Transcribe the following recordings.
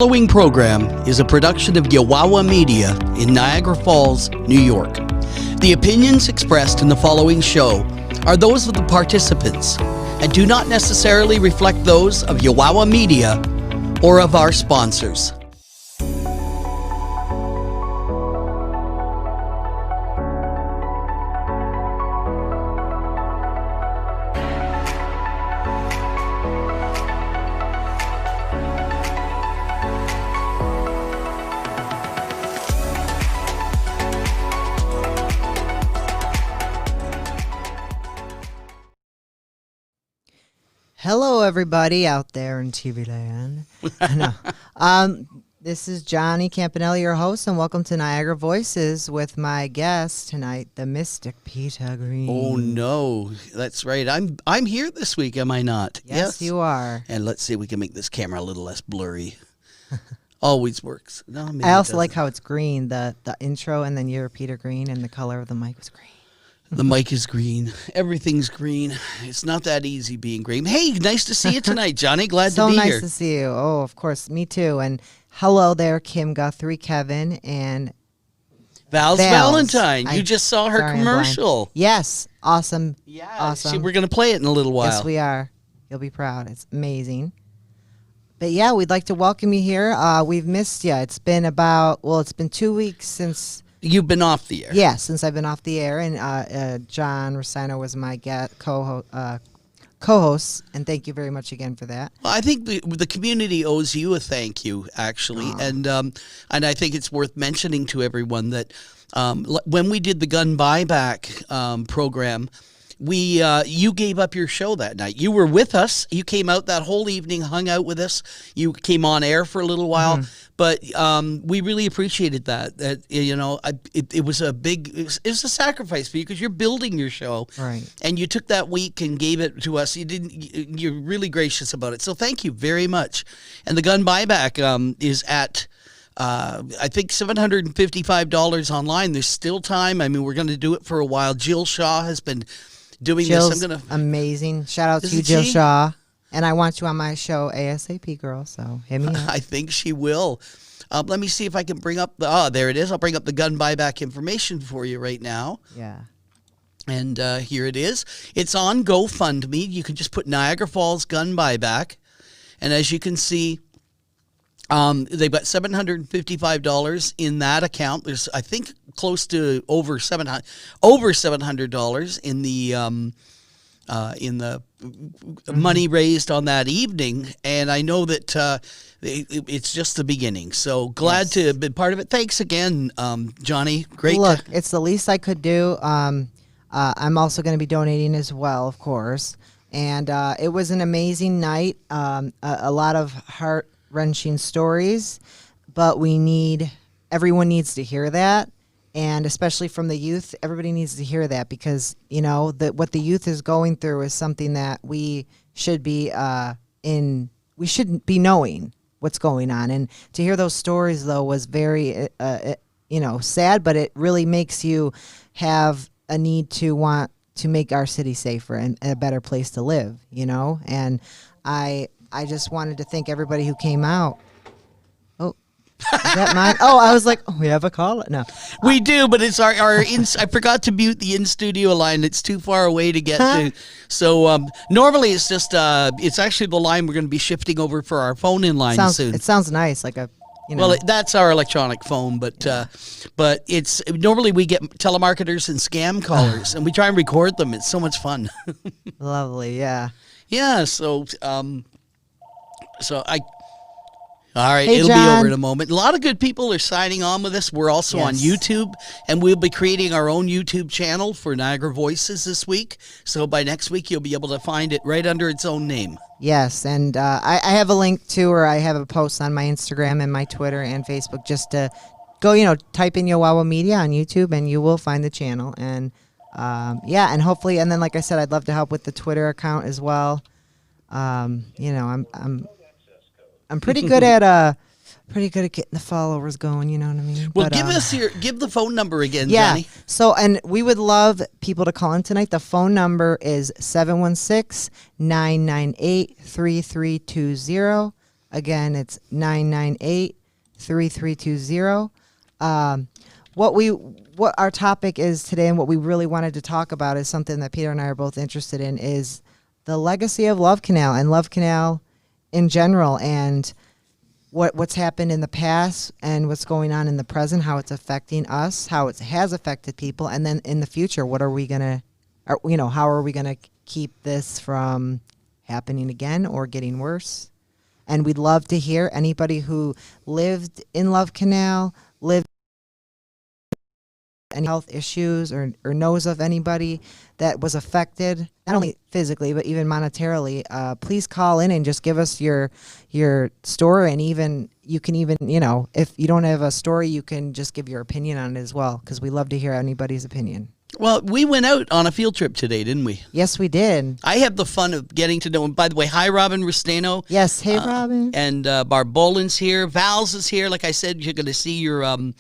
The following program is a production of Yowowa Media in Niagara Falls, New York. The opinions expressed in the following show are those of the participants and do not necessarily reflect those of Yowowa Media or of our sponsors. Hello, everybody out there in TV land. This is Johnny Campanella, your host, and welcome to Niagara Voices with my guest tonight, the Mystic Peter Green. Oh no, that's right. I'm here this week, am I not? Yes, you are. And let's see if we can make this camera a little less blurry. Always works. No, maybe I also it like doesn't. how it's green, the intro, and then you're Peter Green, and the color of the mic was green. The mic is green. Everything's green. It's not that easy being green. Hey, nice to see you tonight, Johnny. Glad to be So nice here. to see you. Oh, of course, me too. And hello there, Kim Guthrie, Kevin, and Val's Valentine. You just saw her sorry, I'm blind. commercial. Yes, awesome. Yeah, Awesome. we're going to play it in a little while. Yes, we are. You'll be proud. It's amazing. But yeah, we'd like to welcome you here. We've missed you. It's been it's been 2 weeks since. You've been off the air. Yeah, since I've been off the air, and John Rosino was my co-host, and thank you very much again for that. Well, I think the community owes you a thank you, actually, and I think it's worth mentioning to everyone that when we did the gun buyback program, you gave up your show that night. You were with us. You came out that whole evening, hung out with us. You came on air for a little while, but we really appreciated that. That it was it was a sacrifice for you because you're building your show, Right. And you took that week and gave it to us. You're really gracious about it. So thank you very much. And the gun buyback is at. I think $755 online. There's still time. I mean, we're going to do it for a while. Jill Shaw has been doing Jill's this. amazing. Shout out to you, Isn't Jill she? Shaw. And I want you on my show ASAP, girl, so hit me up. I think she will. Let me see if I can bring up there it is. I'll bring up the gun buyback information for you right now. Yeah. And here it is. It's on GoFundMe. You can just put Niagara Falls gun buyback. And as you can see, they've got $755 in that account. There's, I think, close to over $700 in the money raised on that evening. And I know that it's just the beginning. So glad to have been part of it. Thanks again, Johnny. Great. Look, it's the least I could do. I'm also going to be donating as well, of course. And it was an amazing night. A lot of heart-wrenching stories, but everyone needs to hear that. And especially from the youth, everybody needs to hear that because, what the youth is going through is something that we should be we shouldn't be knowing what's going on. And to hear those stories, though, was very, sad, but it really makes you have a need to want to make our city safer and a better place to live, And I just wanted to thank everybody who came out. Is that mine? Oh, I was like, we have a caller. No, we do, but it's our I forgot to mute the in-studio line. It's too far away to get to. So normally it's just it's actually the line we're going to be shifting over for our phone-in line soon. It sounds nice, like a. Well, that's our electronic phone, but it's normally we get telemarketers and scam callers, and we try and record them. It's so much fun. Lovely, yeah. Yeah. So All right, hey, it'll John. be over in a moment. A lot of good people are signing on with us. We're also on YouTube, and we'll be creating our own YouTube channel for Niagara Voices this week. So by next week, you'll be able to find it right under its own name. Yes, and I have a link to, or I have a post on my Instagram and my Twitter and Facebook just to go, type in Yowowa Media on YouTube, and you will find the channel. And, and hopefully, and then like I said, I'd love to help with the Twitter account as well. I'm pretty good at getting the followers going, you know what I mean? Well, give the phone number again, yeah. Johnny. So, and we would love people to call in tonight. The phone number is 716-998-3320. Again, it's 998-3320. What our topic is today and what we really wanted to talk about is something that Peter and I are both interested in, is the legacy of Love Canal and Love Canal in general, and what's happened in the past and what's going on in the present, how it's affecting us, how it has affected people, and then in the future, what are we gonna, how are we gonna keep this from happening again or getting worse? And we'd love to hear anybody who lived in Love Canal, lived any health issues, or knows of anybody that was affected, not only physically but even monetarily. Please call in and just give us your story, and even you can even, if you don't have a story, you can just give your opinion on it as well, because we love to hear anybody's opinion. Well, we went out on a field trip today, didn't we? Yes, we did. I have the fun of getting to know him. By the way, hi, Robin Rustano. Yes, hey, Robin. And Barbolin's here. Val's is here. Like I said, you're going to see your Awesome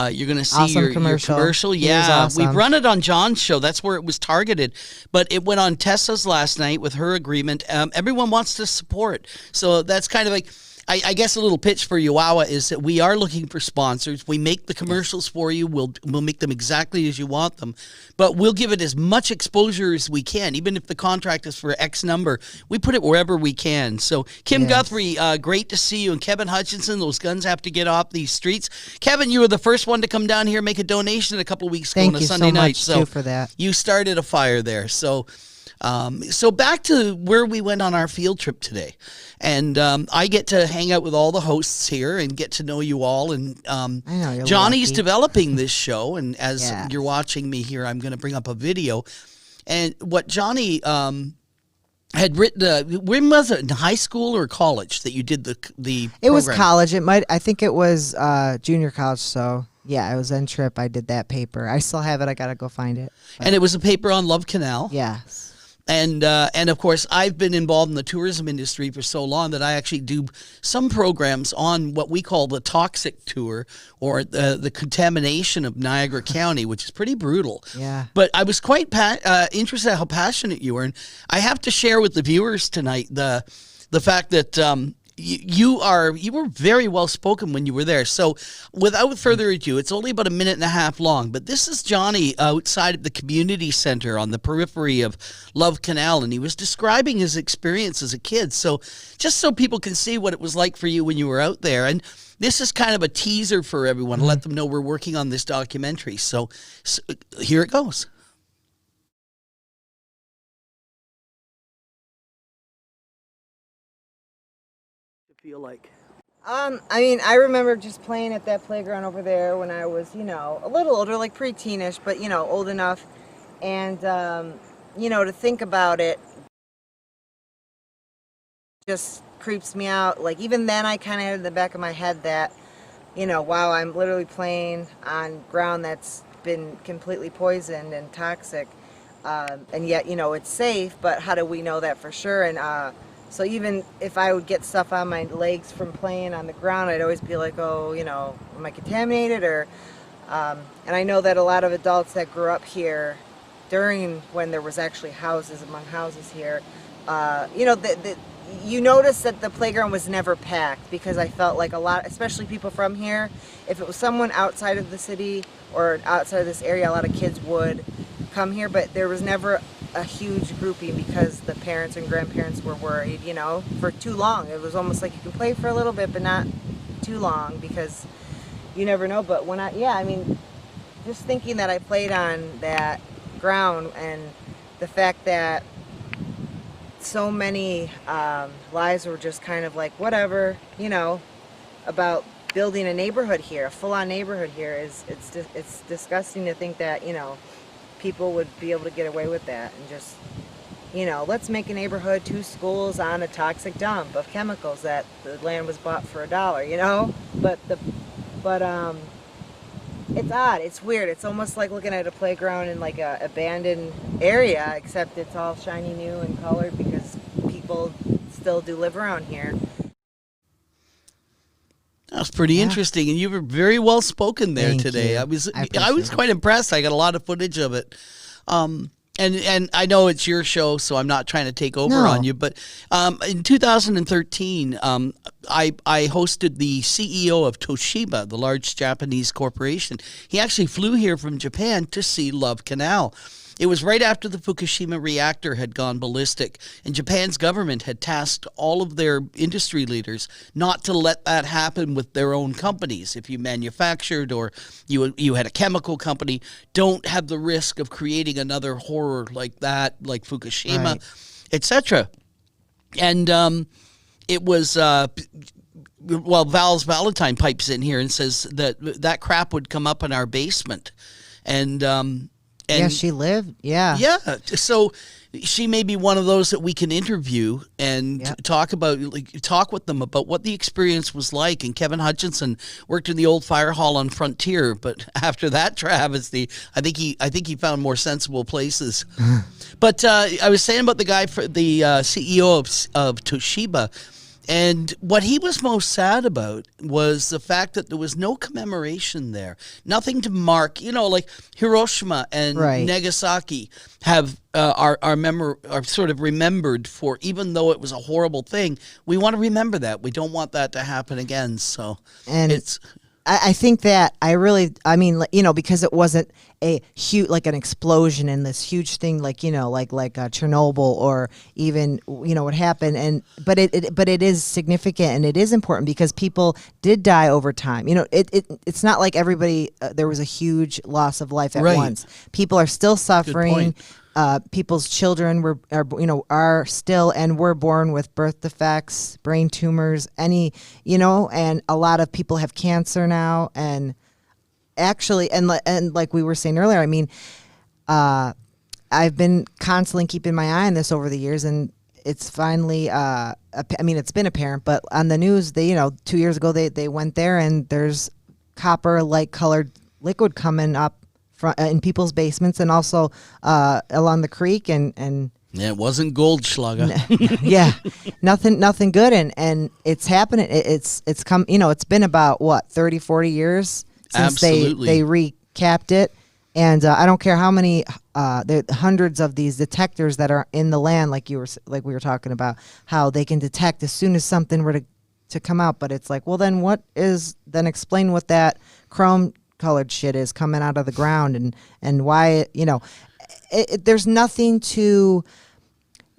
commercial. Your commercial. Yeah, awesome. We've run it on John's show. That's where it was targeted. But it went on Tessa's last night with her agreement. Everyone wants to support. So that's kind of like, I guess a little pitch for Yowowa is that we are looking for sponsors. We make the commercials for you. We'll make them exactly as you want them. But we'll give it as much exposure as we can. Even if the contract is for X number, we put it wherever we can. So Kim Guthrie, great to see you. And Kevin Hutchinson, those guns have to get off these streets. Kevin, you were the first one to come down here, make a donation a couple of weeks ago on a Sunday night. Thank you so much, too, for that. You started a fire there. So back to where we went on our field trip today. And I get to hang out with all the hosts here and get to know you all. And I know, you're Johnny's lucky. Developing this show. And as Yes. you're watching me here, I'm going to bring up a video. And what Johnny had written, when was it, in high school or college that you did the It was program? college. I think it was junior college. So yeah, it was in Trip. I did that paper. I still have it. I gotta go find it. And it was a paper on Love Canal. Yes. And of course, I've been involved in the tourism industry for so long that I actually do some programs on what we call the toxic tour, or the contamination of Niagara County, which is pretty brutal. Yeah. But I was quite interested in how passionate you were. And I have to share with the viewers tonight the fact that you were very well spoken when you were there. So without further ado, it's only about a minute and a half long, but this is Johnny outside of the community center on the periphery of Love Canal, and he was describing his experience as a kid. So just so people can see what it was like for you when you were out there. And this is kind of a teaser for everyone to let them know we're working on this documentary. So here it goes. Feel like? I remember just playing at that playground over there when I was, a little older, like pre-teenish, but, old enough. And, to think about it just creeps me out. Like, even then I kind of had in the back of my head that, wow, I'm literally playing on ground that's been completely poisoned and toxic. And yet, it's safe, but how do we know that for sure? And, so even if I would get stuff on my legs from playing on the ground, I'd always be like, oh, am I contaminated? Or, and I know that a lot of adults that grew up here during when there was actually houses among houses here, you notice that the playground was never packed, because I felt like a lot, especially people from here, if it was someone outside of the city or outside of this area, a lot of kids would come here, but there was never a huge grouping because the parents and grandparents were worried, for too long. It was almost like you can play for a little bit, but not too long, because you never know. But when just thinking that I played on that ground, and the fact that so many lives were just kind of like, whatever, about building a neighborhood here, a full-on neighborhood here, it's disgusting to think that, people would be able to get away with that, and just, let's make a neighborhood, 2 schools on a toxic dump of chemicals that the land was bought for $1, but it's odd, it's weird. It's almost like looking at a playground in like a abandoned area, except it's all shiny new and colored because people still do live around here. That was pretty interesting, and you were very well spoken there Thank today. you. I was quite impressed. I got a lot of footage of it, and I know it's your show, so I'm not trying to take over on you. But in 2013, I hosted the CEO of Toshiba, the large Japanese corporation. He actually flew here from Japan to see Love Canal. It was right after the Fukushima reactor had gone ballistic, and Japan's government had tasked all of their industry leaders not to let that happen with their own companies. If you manufactured or you had a chemical company, don't have the risk of creating another horror like that, like Fukushima, Right. etc. And it was... well, Val's Valentine pipes in here and says that crap would come up in our basement. And yeah, she lived. Yeah. yeah, so she may be one of those that we can interview and Yep. talk with them about what the experience was like. And Kevin Hutchinson worked in the old fire hall on Frontier, but after that travesty, I think he found more sensible places. But I was saying about the guy for the CEO of Toshiba. And what he was most sad about was the fact that there was no commemoration there. Nothing to mark, like Hiroshima and Right. Nagasaki have are sort of remembered for, even though it was a horrible thing, we want to remember that. We don't want that to happen again. So And it's I think that because it wasn't a huge, like an explosion and this huge thing, like Chernobyl or even what happened, but it is significant and it is important because people did die over time. It's not like everybody there was a huge loss of life at Right. once. People are still suffering. point. People's children are still and were born with birth defects, brain tumors, and a lot of people have cancer now. And actually, and like we were saying earlier, I mean, I've been constantly keeping my eye on this over the years, and it's finally, it's been apparent. But on the news, 2 years ago, they went there, and there's copper-like colored liquid coming up in people's basements and also along the creek and yeah, it wasn't Goldschlager. yeah, nothing good, and it's happening. It's come. It's been about 30, 40 years since Absolutely. they recapped it, and I don't care how many there are hundreds of these detectors that are in the land, like we were talking about, how they can detect as soon as something were to come out. But it's like, well, then explain what that chrome colored shit is coming out of the ground and why there's nothing to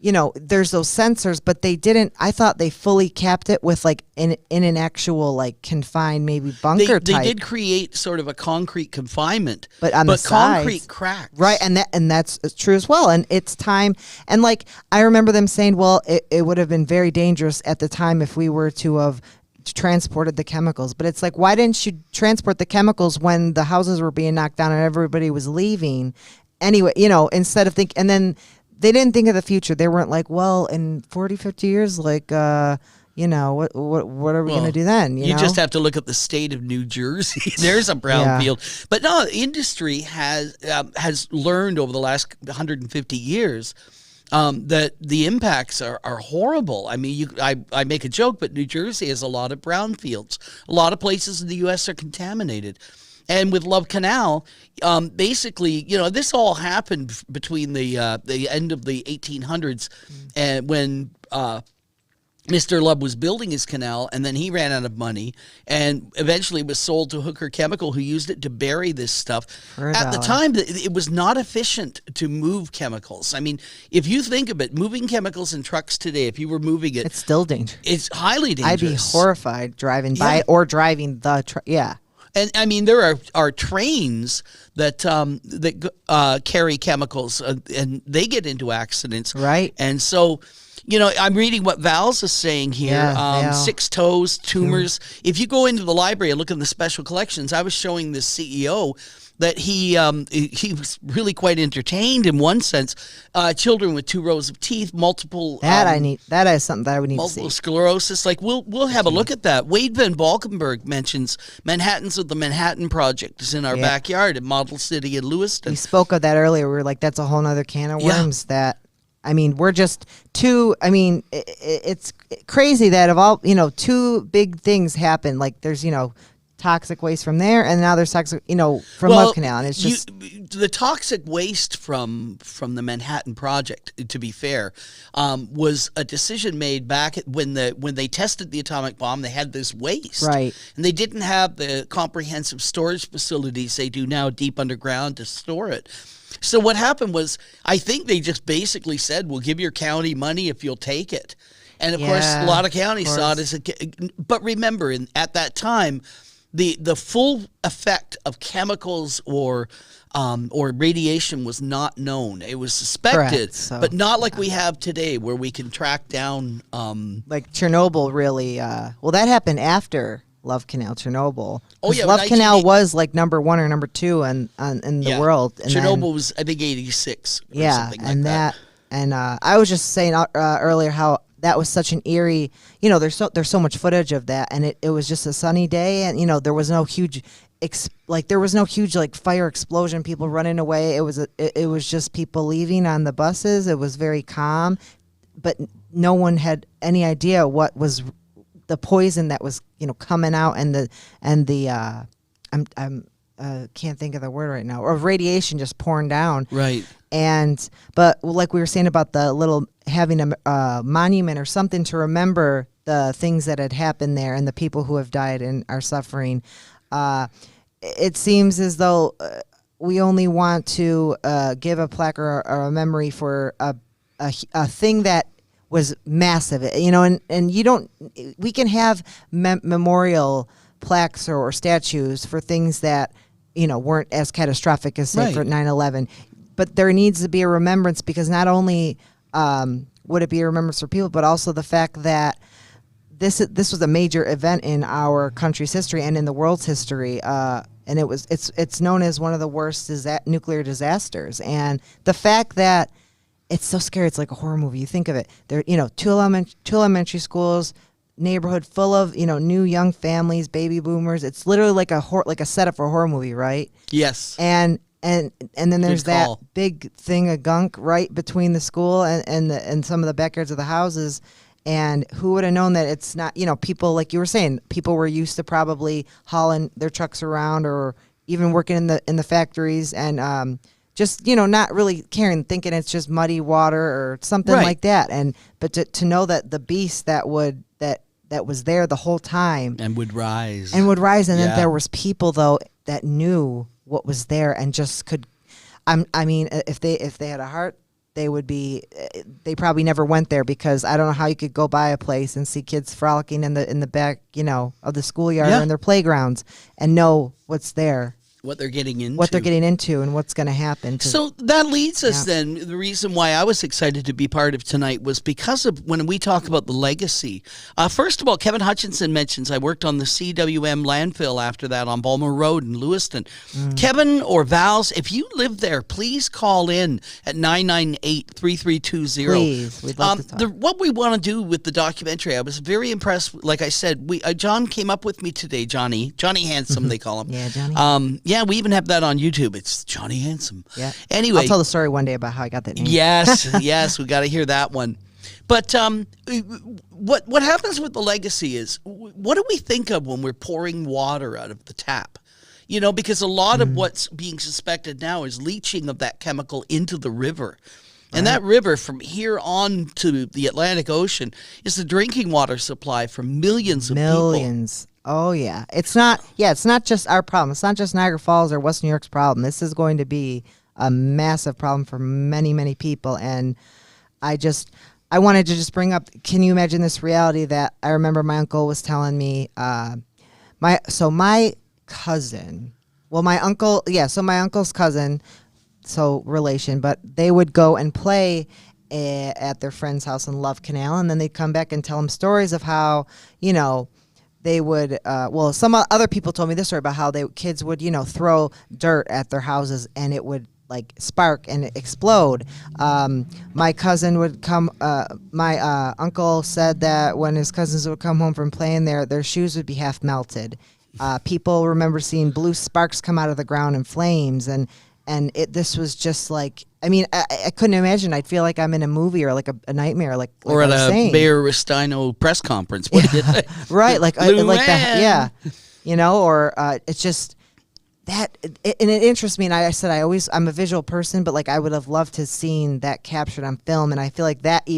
there's those sensors, but they didn't. I thought they fully capped it with like in an actual like confined maybe bunker They type. did create sort of a concrete confinement, But on the concrete sides, cracks, right? And that's true as well. And it's time. And like I remember them saying, well, it would have been very dangerous at the time if we were to have transported the chemicals. But it's like, why didn't you transport the chemicals when the houses were being knocked down and everybody was leaving? Anyway, instead of and then they didn't think of the future. They weren't like, well, in 40, 50 years, like, what are we going to do then? You just have to look at the state of New Jersey. There's a brownfield. But no, industry has learned over the last 150 years that the impacts are horrible. I mean, I make a joke, but New Jersey has a lot of brownfields. A lot of places in the U.S. are contaminated. And with Love Canal, basically, this all happened between the end of the 1800s and when Mr. Love was building his canal, and then he ran out of money, and eventually was sold to Hooker Chemical, who used it to bury this stuff. At the time, it was not efficient to move chemicals. I mean, if you think of it, moving chemicals in trucks today, if you were moving it, it's still dangerous. It's highly dangerous. I'd be horrified driving by it or driving the truck. Yeah. And I mean, there are trains that carry chemicals, and they get into accidents. Right. And so, I'm reading what Val's is saying here. Yeah, 6 toes, tumors. If you go into the library and look in the special collections, I was showing this CEO that he was really quite entertained in one sense. Children with 2 rows of teeth, multiple that is something that I would need to see. multiple sclerosis. Like we'll have a look at that. Wade Van Valkenburg mentions Manhattan's of the Manhattan Project is in our backyard at Model City in Lewiston. We spoke of that earlier. We were like, that's a whole nother can of worms. That we're just too. I mean, it's crazy that of all 2 big things happen. Like there's toxic waste from there, and now there's toxic, from Love Canal, and it's just the toxic waste from the Manhattan Project. To be fair, was a decision made back when they tested the atomic bomb. They had this waste, right, and they didn't have the comprehensive storage facilities they do now deep underground to store it. So what happened was, I think they just basically said, "We'll give your county money if you'll take it." And of course, a lot of counties saw it as but remember, at that time, the full effect of chemicals or radiation was not known. It was suspected, but not like we have today, where we can track down. Like Chernobyl, really. Well, that happened after Love Canal, Chernobyl. Oh yeah, Love Canal was like number 1 or number 2 in the world. And Chernobyl was, I think, 86. Or something like that. And I was just saying earlier how that was such an eerie. There's so much footage of that, and it was just a sunny day, and there was no huge fire explosion, people running away. It was just people leaving on the buses. It was very calm, but no one had any idea what was the poison that was coming out, and the can't think of the word right now, or radiation just pouring down. Right. But like we were saying about the little having a monument or something to remember the things that had happened there and the people who have died and are suffering. It seems as though we only want to give a plaque or a memory for a thing that was massive, and you don't. We can have memorial plaques or statues for things that weren't as catastrophic as say for 9/11, but there needs to be a remembrance, because not only would it be a remembrance for people, but also the fact that this was a major event in our country's history and in the world's history, and it's known as one of the worst nuclear disasters, and the fact that it's so scary. It's like a horror movie. You think of it. There, two elementary schools, neighborhood full of new young families, baby boomers. It's literally like a setup for a horror movie, right? Yes. And then there's that big thing of gunk right between the school and some of the backyards of the houses. And who would have known that it's not? People, like you were saying, people were used to probably hauling their trucks around or even working in the factories, and just not really caring, thinking it's just muddy water or something like that. But to know that the beast that was there the whole time and would rise, and then there was people though that knew what was there and just could. I mean, if they had a heart, they probably never went there, because I don't know how you could go by a place and see kids frolicking in the back of the schoolyard or in their playgrounds and know what's there. What they're getting into and what's going to happen. So that leads us then, the reason why I was excited to be part of tonight was because of when we talk about the legacy. First of all, Kevin Hutchinson mentions I worked on the CWM landfill after that on Bulmer Road in Lewiston. Kevin or Val's, if you live there, please call in at 998-3320. Please, we'd love to talk. What we want to do with the documentary, I was very impressed. Like I said, John came up with me today, Johnny Handsome, they call him. Yeah, Johnny. Yeah, we even have that on YouTube. It's Johnny Handsome. Yeah. Anyway, I'll tell the story one day about how I got that name. Yes, we got to hear that one. But what happens with the legacy is, what do we think of when we're pouring water out of the tap? Because a lot of what's being suspected now is leaching of that chemical into the river. And that river from here on to the Atlantic Ocean is the drinking water supply for millions of people. Oh, yeah. It's not just our problem. It's not just Niagara Falls or West New York's problem. This is going to be a massive problem for many, many people. And I wanted to just bring up, can you imagine this reality that I remember my uncle was telling me, my cousin, my uncle's cousin, so relation, but they would go and play at their friend's house in Love Canal, and then they'd come back and tell them stories of how, they would, some other people told me this story about how kids would, throw dirt at their houses and it would like spark and explode. My cousin would come, my uncle said that when his cousins would come home from playing there, their shoes would be half melted. People remember seeing blue sparks come out of the ground in flames, and this was just like, I mean, I couldn't imagine. I'd feel like I'm in a movie or like a nightmare, or at a Mayor Rustino press conference. What did you say? Right, like that, yeah. or it's just that, and it interests me. And I said, I'm a visual person, but like I would have loved to seen that captured on film. And I feel like that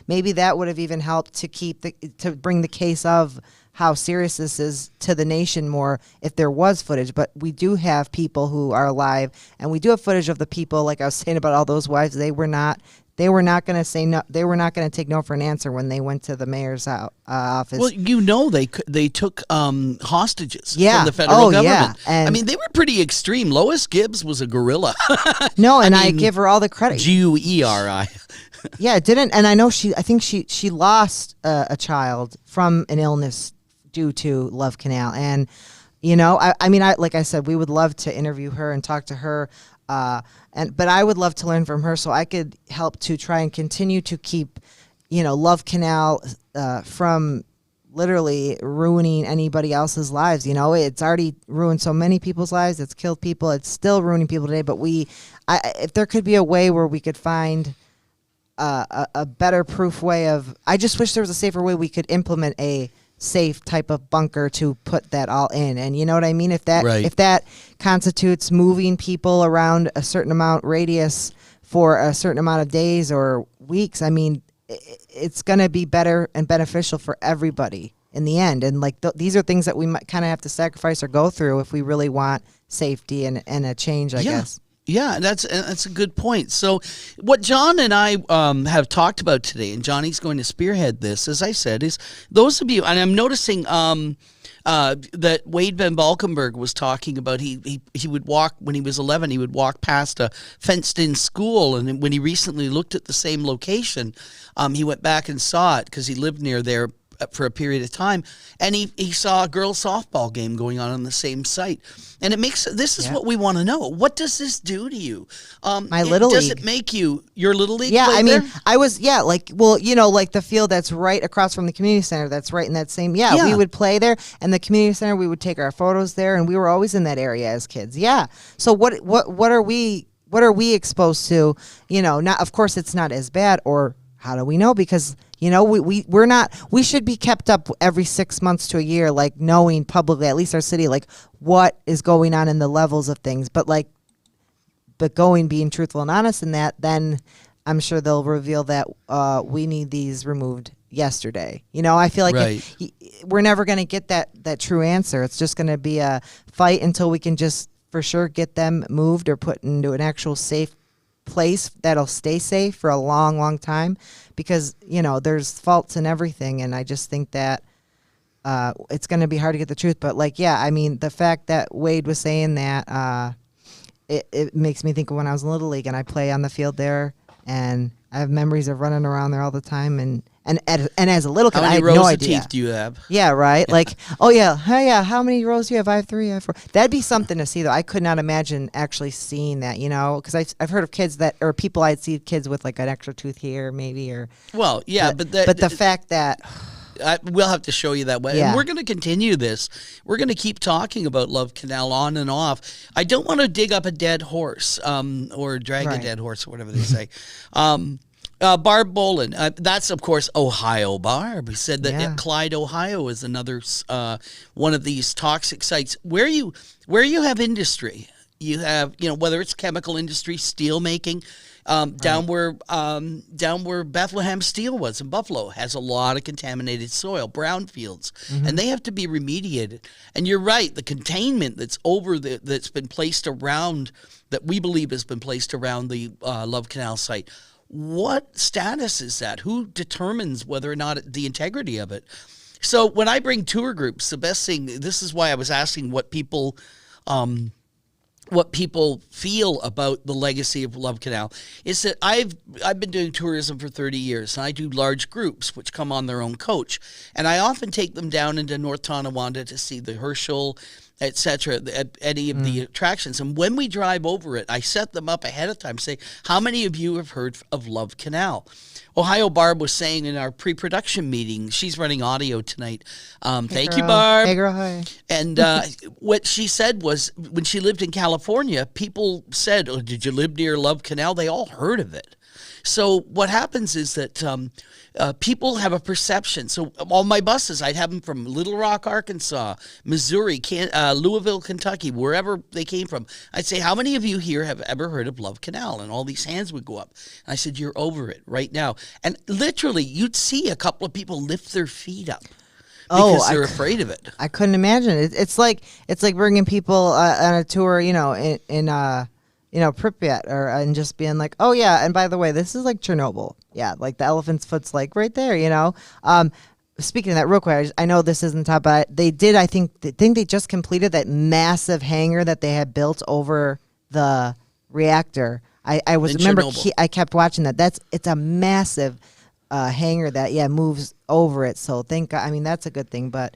maybe that would have even helped to bring the case of how serious this is to the nation more if there was footage. But we do have people who are alive, and we do have footage of the people, like I was saying about all those wives. They were not going to say no. They were not going to take no for an answer when they went to the mayor's office. Well, they took hostages from the federal government. Yeah. And I mean, they were pretty extreme. Lois Gibbs was a guerrilla. No, and I give her all the credit. GUERI. Yeah, it didn't. And I know I think she lost a child from an illness due to Love Canal. And, like I said, we would love to interview her and talk to her. But I would love to learn from her so I could help to try and continue to keep, Love Canal from literally ruining anybody else's lives. It's already ruined so many people's lives. It's killed people. It's still ruining people today. But if there could be a way where we could find a better proof way of, I just wish there was a safer way we could implement a safe type of bunker to put that all in. And you know what I mean? If that constitutes moving people around a certain amount radius for a certain amount of days or weeks, I mean, it's going to be better and beneficial for everybody in the end. And like these are things that we might kind of have to sacrifice or go through if we really want safety and a change, I guess. Yeah, that's a good point. So what John and I have talked about today, and Johnny's going to spearhead this, as I said, is those of you, and I'm noticing that Wade Van Valkenburg was talking about he would walk, when he was 11, he would walk past a fenced-in school, and when he recently looked at the same location, he went back and saw it because he lived near there for a period of time, and he saw a girls' softball game going on the same site. And this is what we want to know. What does this do to you? My little league. Does it make you your little league? Yeah, I mean, there? I was, like the field that's right across from the community center, that's right in that same, we would play there, and the community center, we would take our photos there, and we were always in that area as kids. Yeah. So what are we exposed to? Not, of course it's not as bad, or how do we know? Because we should be kept up every 6 months to a year, like knowing publicly, at least our city, like what is going on in the levels of things. But being truthful and honest in that, then I'm sure they'll reveal that we need these removed yesterday. I feel like we're never going to get that true answer. It's just going to be a fight until we can just for sure get them moved or put into an actual safe place that'll stay safe for a long, long time, because there's faults in everything, and I just think that it's going to be hard to get the truth. But the fact that Wade was saying that, it makes me think of when I was in Little League and I play on the field there, and I have memories of running around there all the time, and as a little kid, I had no idea. How many rows of teeth do you have? Yeah, right. Like, oh yeah, hey, yeah. How many rows do you have? I have 3. I have 4. That'd be something to see, though. I could not imagine actually seeing that. Because I've heard of kids or people I'd see kids with like an extra tooth here, maybe, or. Well, yeah, but the fact that. We'll have to show you that way. Yeah. And we're going to continue this. We're going to keep talking about Love Canal on and off. I don't want to dig up a dead horse or drag a dead horse or whatever they say. Barb Boland, that's, of course, Ohio Barb. He said that Clyde, Ohio is another one of these toxic sites. Where you have industry, you have, whether it's chemical industry, steel making, down where Bethlehem Steel was in Buffalo has a lot of contaminated soil, brownfields, and they have to be remediated. And you're right, the containment that's that's been placed around, that we believe has been placed around the Love Canal site. What status is that? Who determines whether or not the integrity of it? So when I bring tour groups, the best thing, this is why I was asking what people feel about the legacy of Love Canal, is that I've been doing tourism for 30 years, and I do large groups which come on their own coach, and I often take them down into North Tonawanda to see the Herschel, etc., any of the attractions. And when we drive over it, I set them up ahead of time, say, how many of you have heard of Love Canal? Ohio Barb was saying in our pre-production meeting, she's running audio tonight. Thank you, Barb. Hey, girl, hi. And what she said was, when she lived in California, people said, oh, did you live near Love Canal? They all heard of it. So what happens is that people have a perception. So all my buses, I'd have them from Little Rock, Arkansas, Missouri, Louisville, Kentucky, wherever they came from. I'd say, how many of you here have ever heard of Love Canal? And all these hands would go up. And I said, you're over it right now. And literally, you'd see a couple of people lift their feet up. Because they're afraid of it. I couldn't imagine it. It's like bringing people on a tour, in Pripyat, and just being like, oh yeah, and by the way, this is like Chernobyl. Yeah, like the elephant's foot's like right there. Speaking of that, real quick, I know this isn't top, but they did. I think they just completed that massive hangar that they had built over the reactor. I kept watching that. It's a massive hangar that moves over it. So thank God. I mean, that's a good thing. But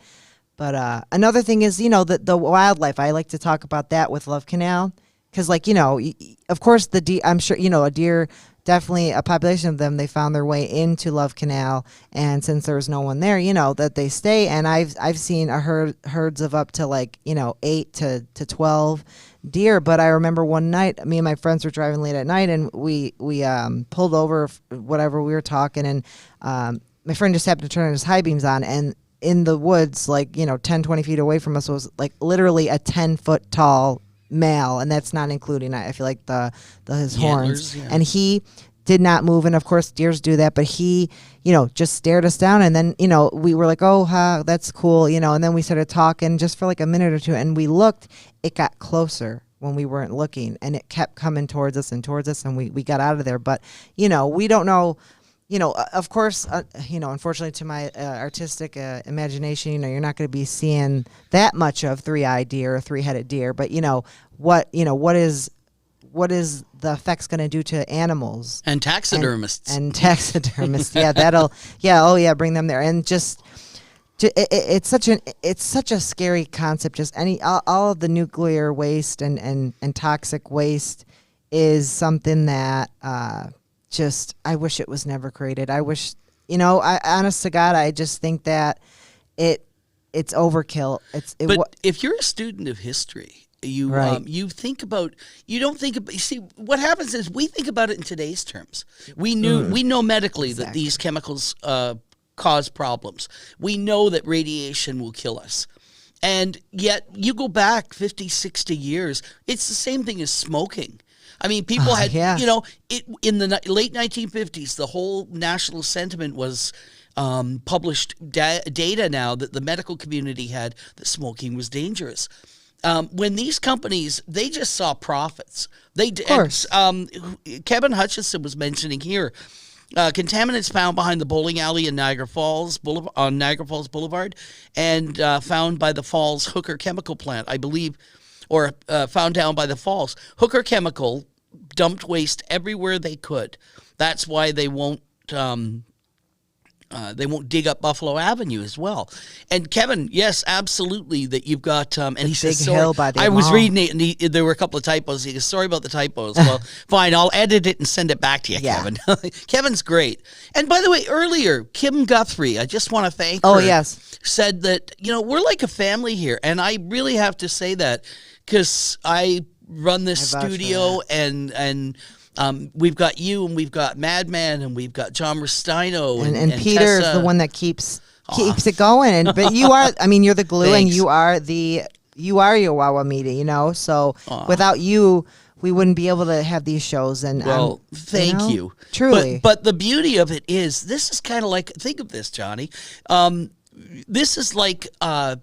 another thing is the wildlife. I like to talk about that with Love Canal because of course the deer. I'm sure a deer. Definitely a population of them. They found their way into Love Canal, and since there was no one there, that they stay. And I've seen herds of up to 8 to 12 deer. But I remember one night, me and my friends were driving late at night, and we pulled over, whatever we were talking, and my friend just happened to turn his high beams on, and in the woods, 10, 20 feet away from us was literally a 10-foot tall male, and that's not including I feel like his horns, and he did not move. And of course deers do that, but he just stared us down, and then we were like, oh that's cool, and then we started talking just for a minute or two, and we looked. It got closer when we weren't looking, and it kept coming towards us, and we got out of there. But we don't know. Of course, unfortunately to my artistic imagination, you're not going to be seeing that much of three-eyed deer or three-headed deer. But what is the effect's going to do to animals and taxidermists bring them there. And just it's such a scary concept. Just all of the nuclear waste and toxic waste is something that. I wish it was never created. I wish, honest to God, I just think that it's overkill. If you're a student of history, you think about, you don't think about, you see, what happens is we think about it in today's terms. We know medically that these chemicals cause problems. We know that radiation will kill us. And yet you go back 50, 60 years, it's the same thing as smoking. I mean, people had, in the late 1950s, the whole national sentiment was published data now that the medical community had that smoking was dangerous. When these companies, they just saw profits. Of course. Kevin Hutchinson was mentioning here, contaminants found behind the bowling alley in Niagara Falls Boulevard, and found by the Falls Hooker Chemical Plant, I believe, or found down by the falls. Hooker Chemical dumped waste everywhere they could. That's why they won't dig up Buffalo Avenue as well. And Kevin, yes, absolutely, that you've got and he says, sorry, I was reading it, and there were a couple of typos. He goes, sorry about the typos. Well, fine, I'll edit it and send it back to you, Kevin. Kevin's great. And by the way, earlier, Kim Guthrie, I just want to thank her. Said that we're like a family here, and I really have to say that because I run this studio, and we've got you, and we've got Madman, and we've got John Rustino, and Peter is the one that keeps it going. But you are, you're the glue. Thanks. And you are Yowowa Media. So without you, we wouldn't be able to have these shows. And thank you, truly. But the beauty of it is, this is kind of like, think of this, Johnny. This is like our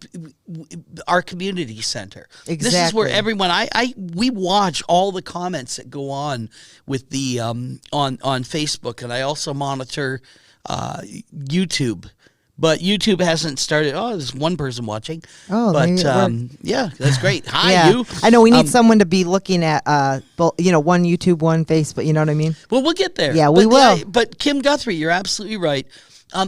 community center. Exactly. This is where everyone. We watch all the comments that go on with the on Facebook, and I also monitor YouTube. But YouTube hasn't started. Oh, there's one person watching. Oh, but yeah, that's great. Hi, you. I know we need someone to be looking at, one YouTube, one Facebook. You know what I mean? Well, we'll get there. Yeah, we will. But Kim Guthrie, you're absolutely right.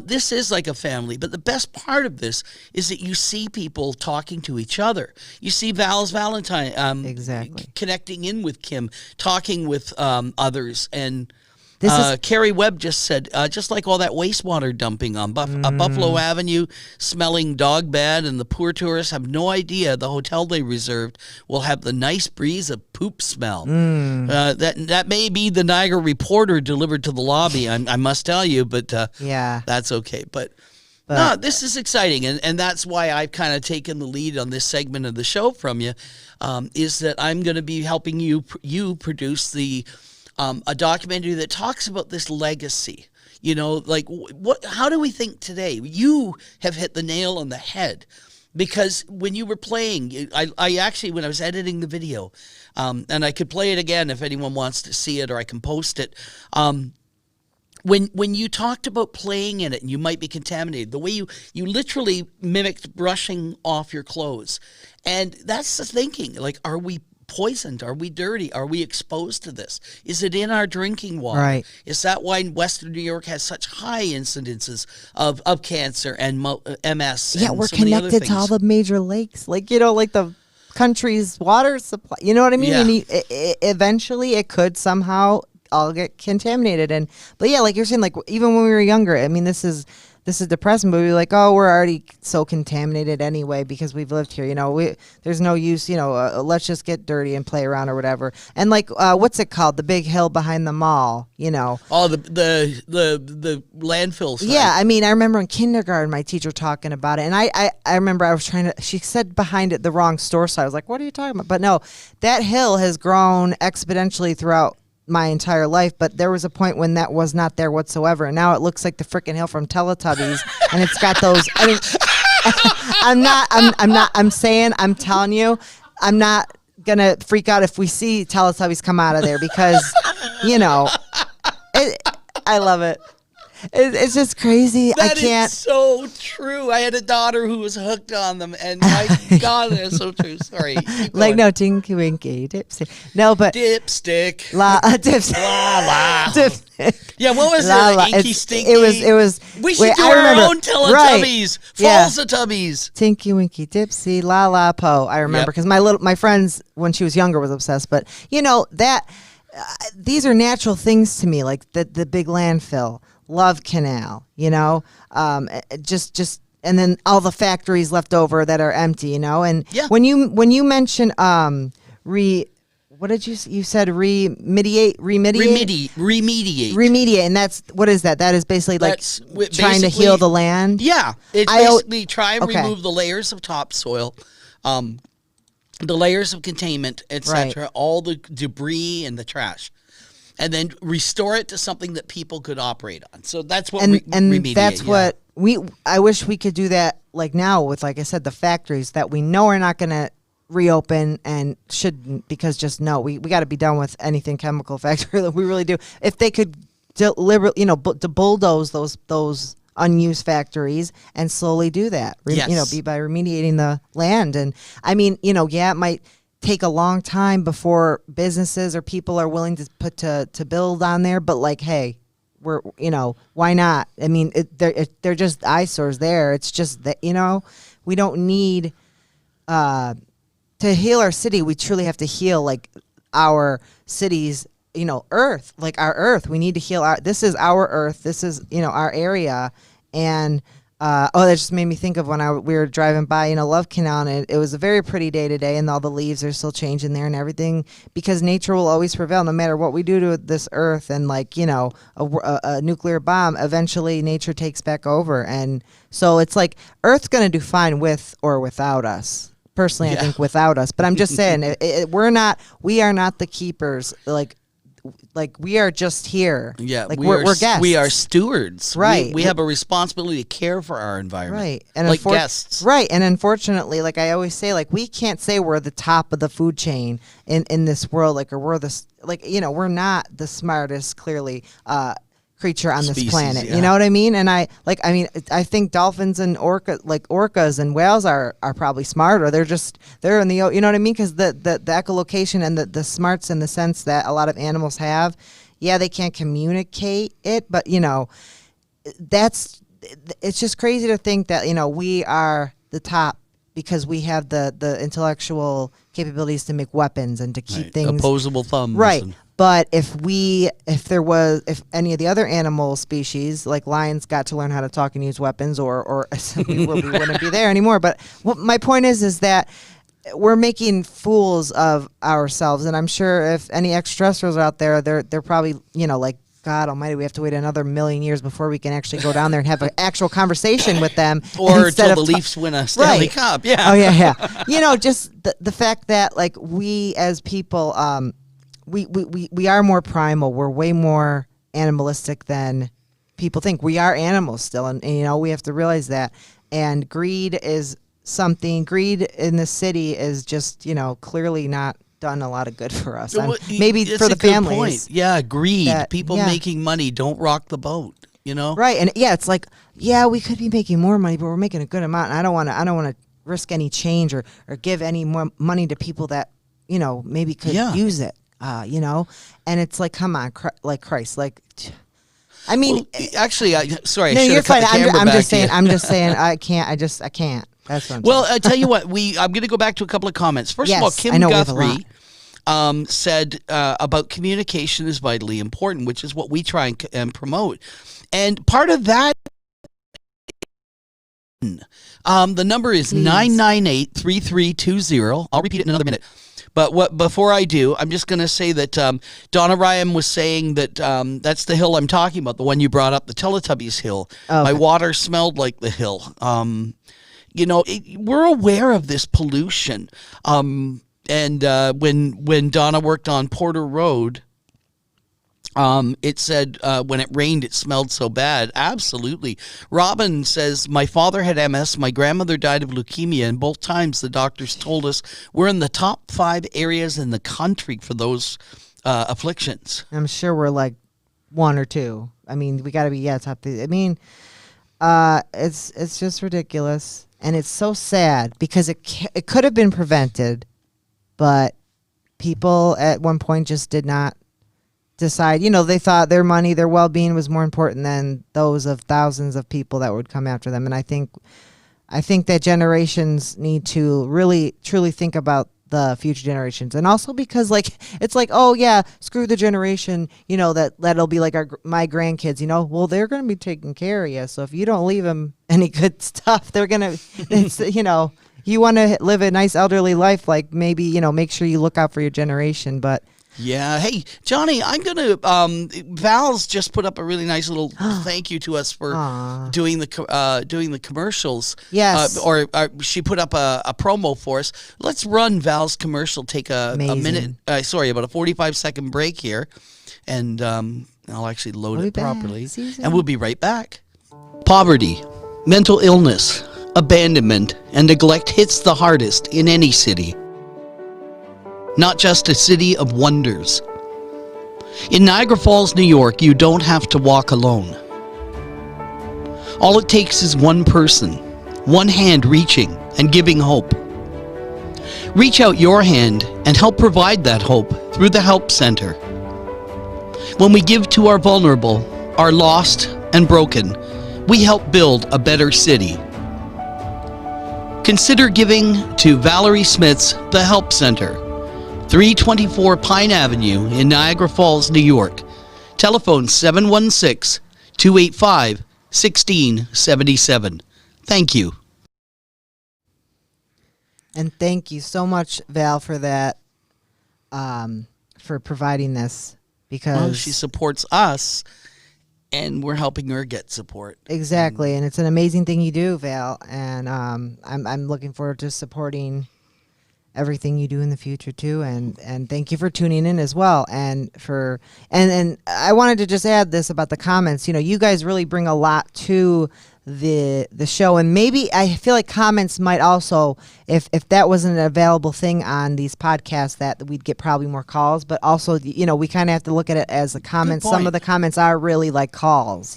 This is like a family, but the best part of this is that you see people talking to each other. You see Val's Valentine exactly connecting in with Kim, talking with others, and This is Carrie Webb just said, just like all that wastewater dumping on Buffalo Avenue, smelling dog bad, and the poor tourists have no idea the hotel they reserved will have the nice breeze of poop smell. That may be the Niagara Reporter delivered to the lobby, I must tell you, but yeah. that's okay. But no, this is exciting, and that's why I've kind of taken the lead on this segment of the show from you, is that I'm going to be helping you produce a documentary that talks about this legacy. You know, like how do we think today? You have hit the nail on the head, because when you were playing, I actually, when I was editing the video, and I could play it again if anyone wants to see it, or I can post it. When you talked about playing in it and you might be contaminated, the way you literally mimicked brushing off your clothes. And that's the thinking. Like, are we poisoned? Are we dirty? Are we exposed to this? Is it in our drinking water? Right. Is that why Western New York has such high incidences of cancer and MS? Yeah, and we're so many other connected to all things? the major lakes. Like, like the country's water supply. You know what I mean? Yeah. And eventually it could somehow all get contaminated. But yeah, like you're saying, like even when we were younger, I mean, this is depressing, but we're like, oh, we're already so contaminated anyway because we've lived here. There's no use. Let's just get dirty and play around or whatever. And like, what's it called? The big hill behind the mall. Oh, the landfill site. Yeah, I mean, I remember in kindergarten my teacher talking about it, and I remember I was trying to. She said behind it the wrong store, so I was like, what are you talking about? But no, that hill has grown exponentially throughout my entire life, but there was a point when that was not there whatsoever, and now it looks like the freaking hill from Teletubbies, and it's got those. I mean, I'm telling you, I'm not gonna freak out if we see Teletubbies come out of there because, I love it. It's just crazy. That I can't. is so true. I had a daughter who was hooked on them, and my God, that's so true. Sorry. Like, no, Tinky Winky, Dipstick. No, but Dipstick. Dipstick. La la. Dipstick. Yeah, what was La, la. it? Inky Stinky. It was. We should do our own Teletubbies. Yeah. Falls of Tubbies. Tinky Winky Dipsy La La Po. I remember because my friends when she was younger was obsessed. But that these are natural things to me, like the big landfill. Love Canal, just and then all the factories left over that are empty, and when you mention what did you said remediate, and that's what is that? That is basically like trying to heal the land. Yeah, it's basically try and remove the layers of topsoil, the layers of containment, etc., all the debris and the trash. And then restore it to something that people could operate on. So that's what remediate. That's what I wish we could do that like now with, like I said, the factories that we know are not going to reopen and shouldn't because we got to be done with anything chemical factory that we really do. If they could deliberately, to bulldoze those unused factories and slowly do that, be by remediating the land. And I mean, it might take a long time before businesses or people are willing to build on there, but like, hey, we're why not? I mean, they're just eyesores there. It's just that we don't need to heal our city. We truly have to heal like our cities, earth, like our earth. We need to heal this is our earth. This is our area. And that just made me think of when we were driving by, Love Canal, and it was a very pretty day today, and all the leaves are still changing there and everything, because nature will always prevail no matter what we do to this earth. And like, a nuclear bomb, eventually nature takes back over. And so it's like Earth's going to do fine with or without us. Personally, I think without us. But I'm just saying, we are not the keepers. Like we are just here. Yeah, like we're guests. We are stewards. Right. We have a responsibility to care for our environment. Right. And like guests. Right. And unfortunately, like I always say, like we can't say we're the top of the food chain in this world, like, or we're we're not the smartest, clearly, creature on this planet. You know what I mean? And I think dolphins and orcas and whales are probably smarter. They're in the, you know what I mean? Because the echolocation and the smarts in the sense that a lot of animals have, they can't communicate it, but it's just crazy to think that we are the top because we have the intellectual capabilities to make weapons and to keep things opposable thumbs. Right. But if any of the other animal species, like lions, got to learn how to talk and use weapons, or we wouldn't be there anymore. But my point is that we're making fools of ourselves, and I'm sure if any extraterrestrials are out there, they're probably, like, God Almighty, we have to wait another million years before we can actually go down there and have an actual conversation with them. Or until the Leafs win a Stanley Cup. Yeah. Oh yeah. Just the fact that, like, we as people, we are more primal. We're way more animalistic than people think. We are animals still, and we have to realize that. And greed is something. Greed in the city is just clearly not done a lot of good for us. Maybe for the families. Point. Yeah, greed. People making money don't rock the boat. Right, and it's like, we could be making more money, but we're making a good amount. And I don't want to risk any change or give any more money to people that maybe could use it. And it's like, come on, like Christ, like. I mean, actually, sorry. No, you're fine. I'm just saying. I can't. That's what I'm saying. I tell you what. I'm going to go back to a couple of comments. First of all, Kim Guthrie said about communication is vitally important, which is what we try and promote. And part of that, the number is 998-3320. I'll repeat it in another minute. But before I do, I'm just going to say that Donna Ryan was saying that that's the hill I'm talking about, the one you brought up, the Teletubbies Hill. Okay. My water smelled like the hill. We're aware of this pollution. And when Donna worked on Porter Road, it said when it rained, it smelled so bad. Absolutely. Robin says, my father had MS. My grandmother died of leukemia. And both times the doctors told us we're in the top 5 areas in the country for those afflictions. I'm sure we're like 1 or 2. I mean, we got to be, top 3. I mean, it's just ridiculous. And it's so sad because it could have been prevented, but people at one point just did not decide, they thought their money, their well-being was more important than those of thousands of people that would come after them. And I think that generations need to really, truly think about the future generations. And also because, like, it's like, oh yeah, screw the generation, that'll be like my grandkids, well, they're going to be taking care of you. So if you don't leave them any good stuff, they're going to, you want to live a nice elderly life, like maybe, make sure you look out for your generation. But yeah. Hey, Johnny, I'm going to, Val's just put up a really nice little thank you to us for doing the commercials. Yes. Or she put up a promo for us. Let's run Val's commercial, take a minute, about a 45-second break here. And I'll actually load it properly. And we'll be right back. Poverty, mental illness, abandonment, and neglect hits the hardest in any city. Not just a city of wonders. In Niagara Falls, New York, you don't have to walk alone. All it takes is one person, one hand reaching and giving hope. Reach out your hand and help provide that hope through the Help Center. When we give to our vulnerable, our lost and broken, we help build a better city. Consider giving to Valerie Smith's The Help Center, 324 Pine Avenue in Niagara Falls, New York. Telephone 716-285-1677. Thank you. And thank you so much, Val, for that, for providing this, because she supports us, and we're helping her get support. Exactly, and it's an amazing thing you do, Val. And I'm looking forward to supporting everything you do in the future too, and thank you for tuning in as well. And I wanted to just add this about the comments. You guys really bring a lot to the show, and maybe I feel like comments might also, if that wasn't an available thing on these podcasts, that we'd get probably more calls. But also, we kind of have to look at it as the comments. Some of the comments are really like calls,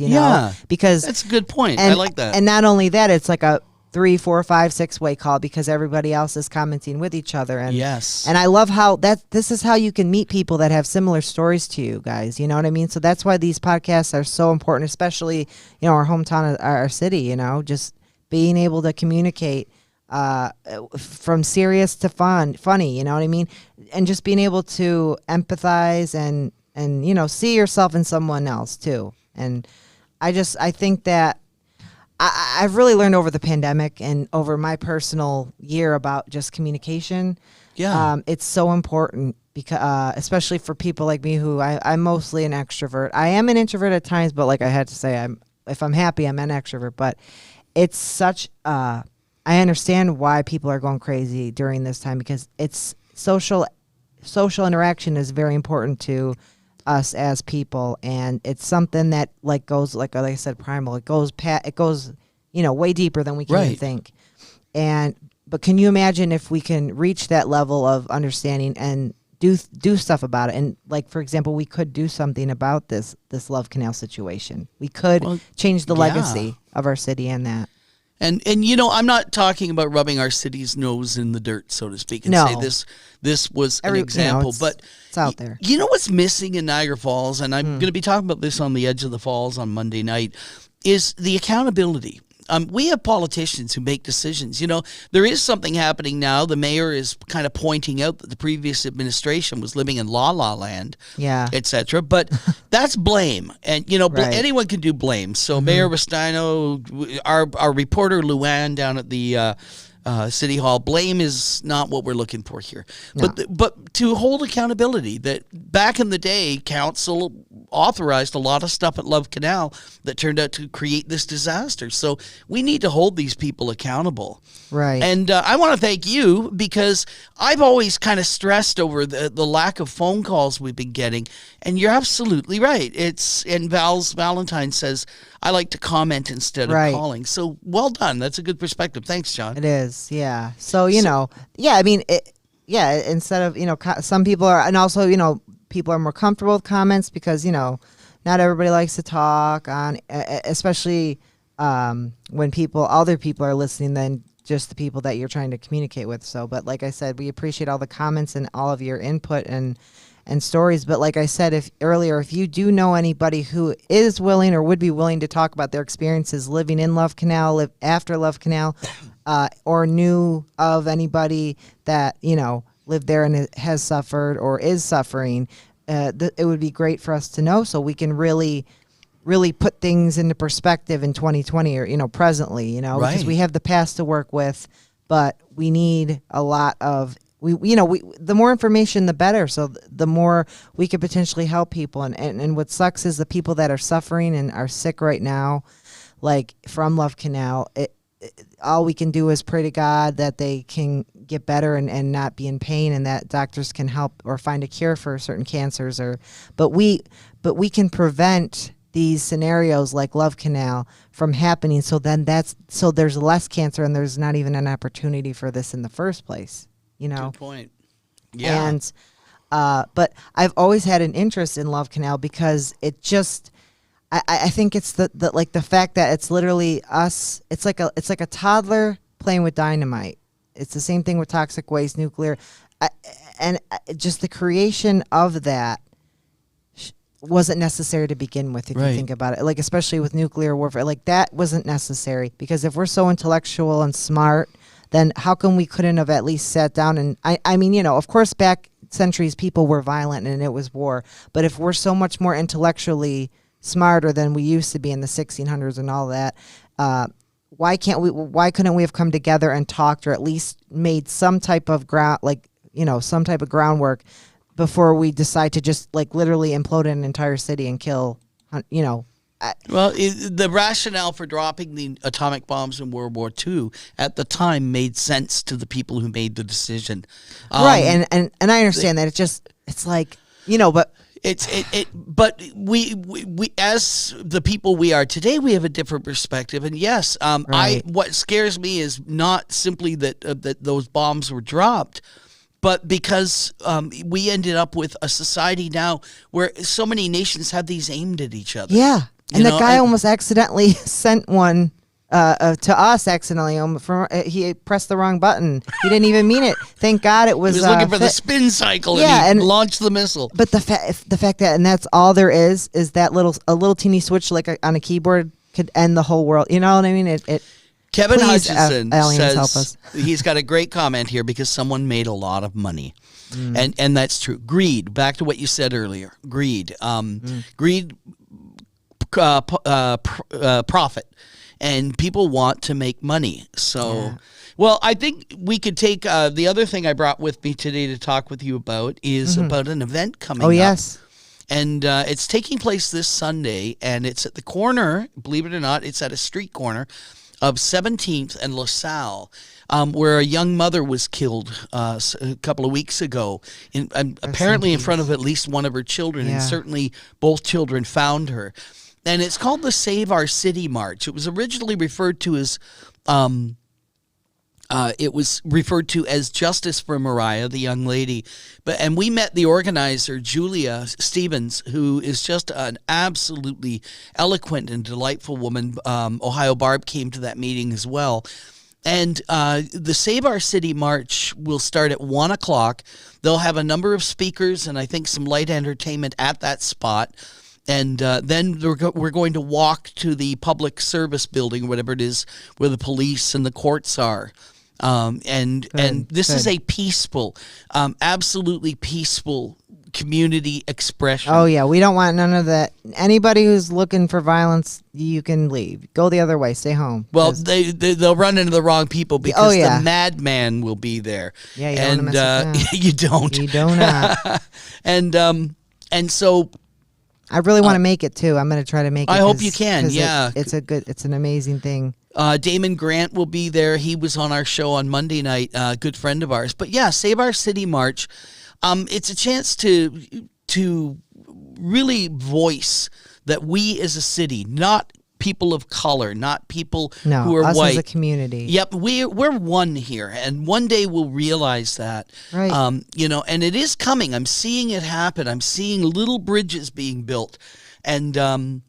because that's a good point. I like that. And not only that, it's like a 3, 4, 5, 6-way call, because everybody else is commenting with each other. And yes, and I love how this is how you can meet people that have similar stories to you guys. You know what I mean? So that's why these podcasts are so important, especially our hometown, our city. Just being able to communicate from serious to funny, you know what I mean? And just being able to empathize and see yourself in someone else too. And I think that I've really learned over the pandemic and over my personal year about just communication. Yeah. It's so important because, especially for people like me who I'm mostly an extrovert. I am an introvert at times, but like I had to say, if I'm happy, I'm an extrovert. But it's such, I understand why people are going crazy during this time because it's social interaction is very important to us as people, and it's something that goes like I said, primal. It goes way deeper than we can even think. But can you imagine if we can reach that level of understanding and do stuff about it? And like, for example, we could do something about this love canal situation. We could change the legacy of our city and that. And I'm not talking about rubbing our city's nose in the dirt, so to speak, and say this was an example. But it's out there. You know what's missing in Niagara Falls, and I'm going to be talking about this on the Edge of the Falls on Monday night, is the accountability. We have politicians who make decisions. There is something happening now. The mayor is kind of pointing out that the previous administration was living in la land, etc. But that's blame. And, anyone can do blame. So Mayor Restino, our reporter Luann down at the City Hall, blame is not what we're looking for here. No. But to hold accountability, that back in the day, council authorized a lot of stuff at Love Canal that turned out to create this disaster. So we need to hold these people accountable. Right. And I want to thank you because I've always kind of stressed over the lack of phone calls we've been getting. And you're absolutely right. And Valentine says, I like to comment instead of calling. So well done. That's a good perspective. Thanks, John. It is, yeah. So, I mean, instead of, some people are, and also, people are more comfortable with comments because, not everybody likes to talk on, especially when other people are listening than just the people that you're trying to communicate with. So, but like I said, we appreciate all the comments and all of your input and stories. But like I said earlier, if you do know anybody who is willing or would be willing to talk about their experiences living in Love Canal, live after Love Canal, or knew of anybody that, lived there and has suffered or is suffering, it would be great for us to know so we can really put things into perspective in 2020 or, presently, because we have the past to work with, but we need a lot of the more information, the better. So the more we could potentially help people. And what sucks is the people that are suffering and are sick right now, like from Love Canal, all we can do is pray to God that they can get better and not be in pain, and that doctors can help or find a cure for certain cancers. But we can prevent these scenarios like Love Canal from happening. So there's less cancer and there's not even an opportunity for this in the first place. Good point. Yeah. And but I've always had an interest in Love Canal because it just I think it's the fact that it's literally us. It's like a toddler playing with dynamite. It's the same thing with toxic waste, nuclear, and just the creation of that wasn't necessary to begin with. If you think about it, like especially with nuclear warfare, like that wasn't necessary because if we're so intellectual and smart, then how come we couldn't have at least sat down and I mean, of course, back centuries people were violent and it was war, but if we're so much more intellectually smarter than we used to be in the 1600s and all that, why couldn't we have come together and talked or at least made some type of some type of groundwork before we decide to just literally implode an entire city and kill, the rationale for dropping the atomic bombs in World War II at the time made sense to the people who made the decision. Right, and I understand that. It's like, but... But we as the people we are today, we have a different perspective. And yes, what scares me is not simply that those bombs were dropped, but because we ended up with a society now where so many nations have these aimed at each other. Yeah. And the guy almost accidentally sent one to us accidentally. He pressed the wrong button. He didn't even mean it. Thank God it was. He was looking for the spin cycle and he launched the missile. But the fact that, and that's all there is that a little teeny switch on a keyboard could end the whole world. You know what I mean? Kevin Please, Hutchison aliens, help says us. he's got a great comment here because someone made a lot of money. And that's true. Greed, back to what you said earlier. Greed. Greed, profit. And people want to make money. So, well, I think we could take the other thing I brought with me today to talk with you about is about an event coming up. Oh, yes. And it's taking place this Sunday, and it's at the corner, believe it or not, it's at a street corner of 17th and LaSalle, where a young mother was killed a couple of weeks ago, apparently in front of at least one of her children, and certainly both children found her. And it's called the Save Our City March. It was originally referred to as Justice for Mariah, the young lady. And we met the organizer, Julia Stevens, who is just an absolutely eloquent and delightful woman. Ohio Barb came to that meeting as well. And the Save Our City March will start at 1 o'clock. They'll have a number of speakers and I think some light entertainment at that spot. And then we're going to walk to the public service building, whatever it is, where the police and the courts are. And this is a peaceful, absolutely peaceful community expression. Oh, yeah. We don't want none of that. Anybody who's looking for violence, you can leave. Go the other way. Stay home. Well, they'll run into the wrong people because the madman will be there. Yeah, you don't want to mess with them. You don't. You do not. And so I really want to make it too. I'm going to try to make it. I hope you can. Yeah, it's an amazing thing. Damon Grant will be there. He was on our show on Monday night. A good friend of ours. But yeah, Save Our City March. It's a chance to really voice that we as a city, not people of color, not people who are us white, as a community. Yep, we're one here, and one day we'll realize that. Right. And it is coming. I'm seeing it happen. I'm seeing little bridges being built, and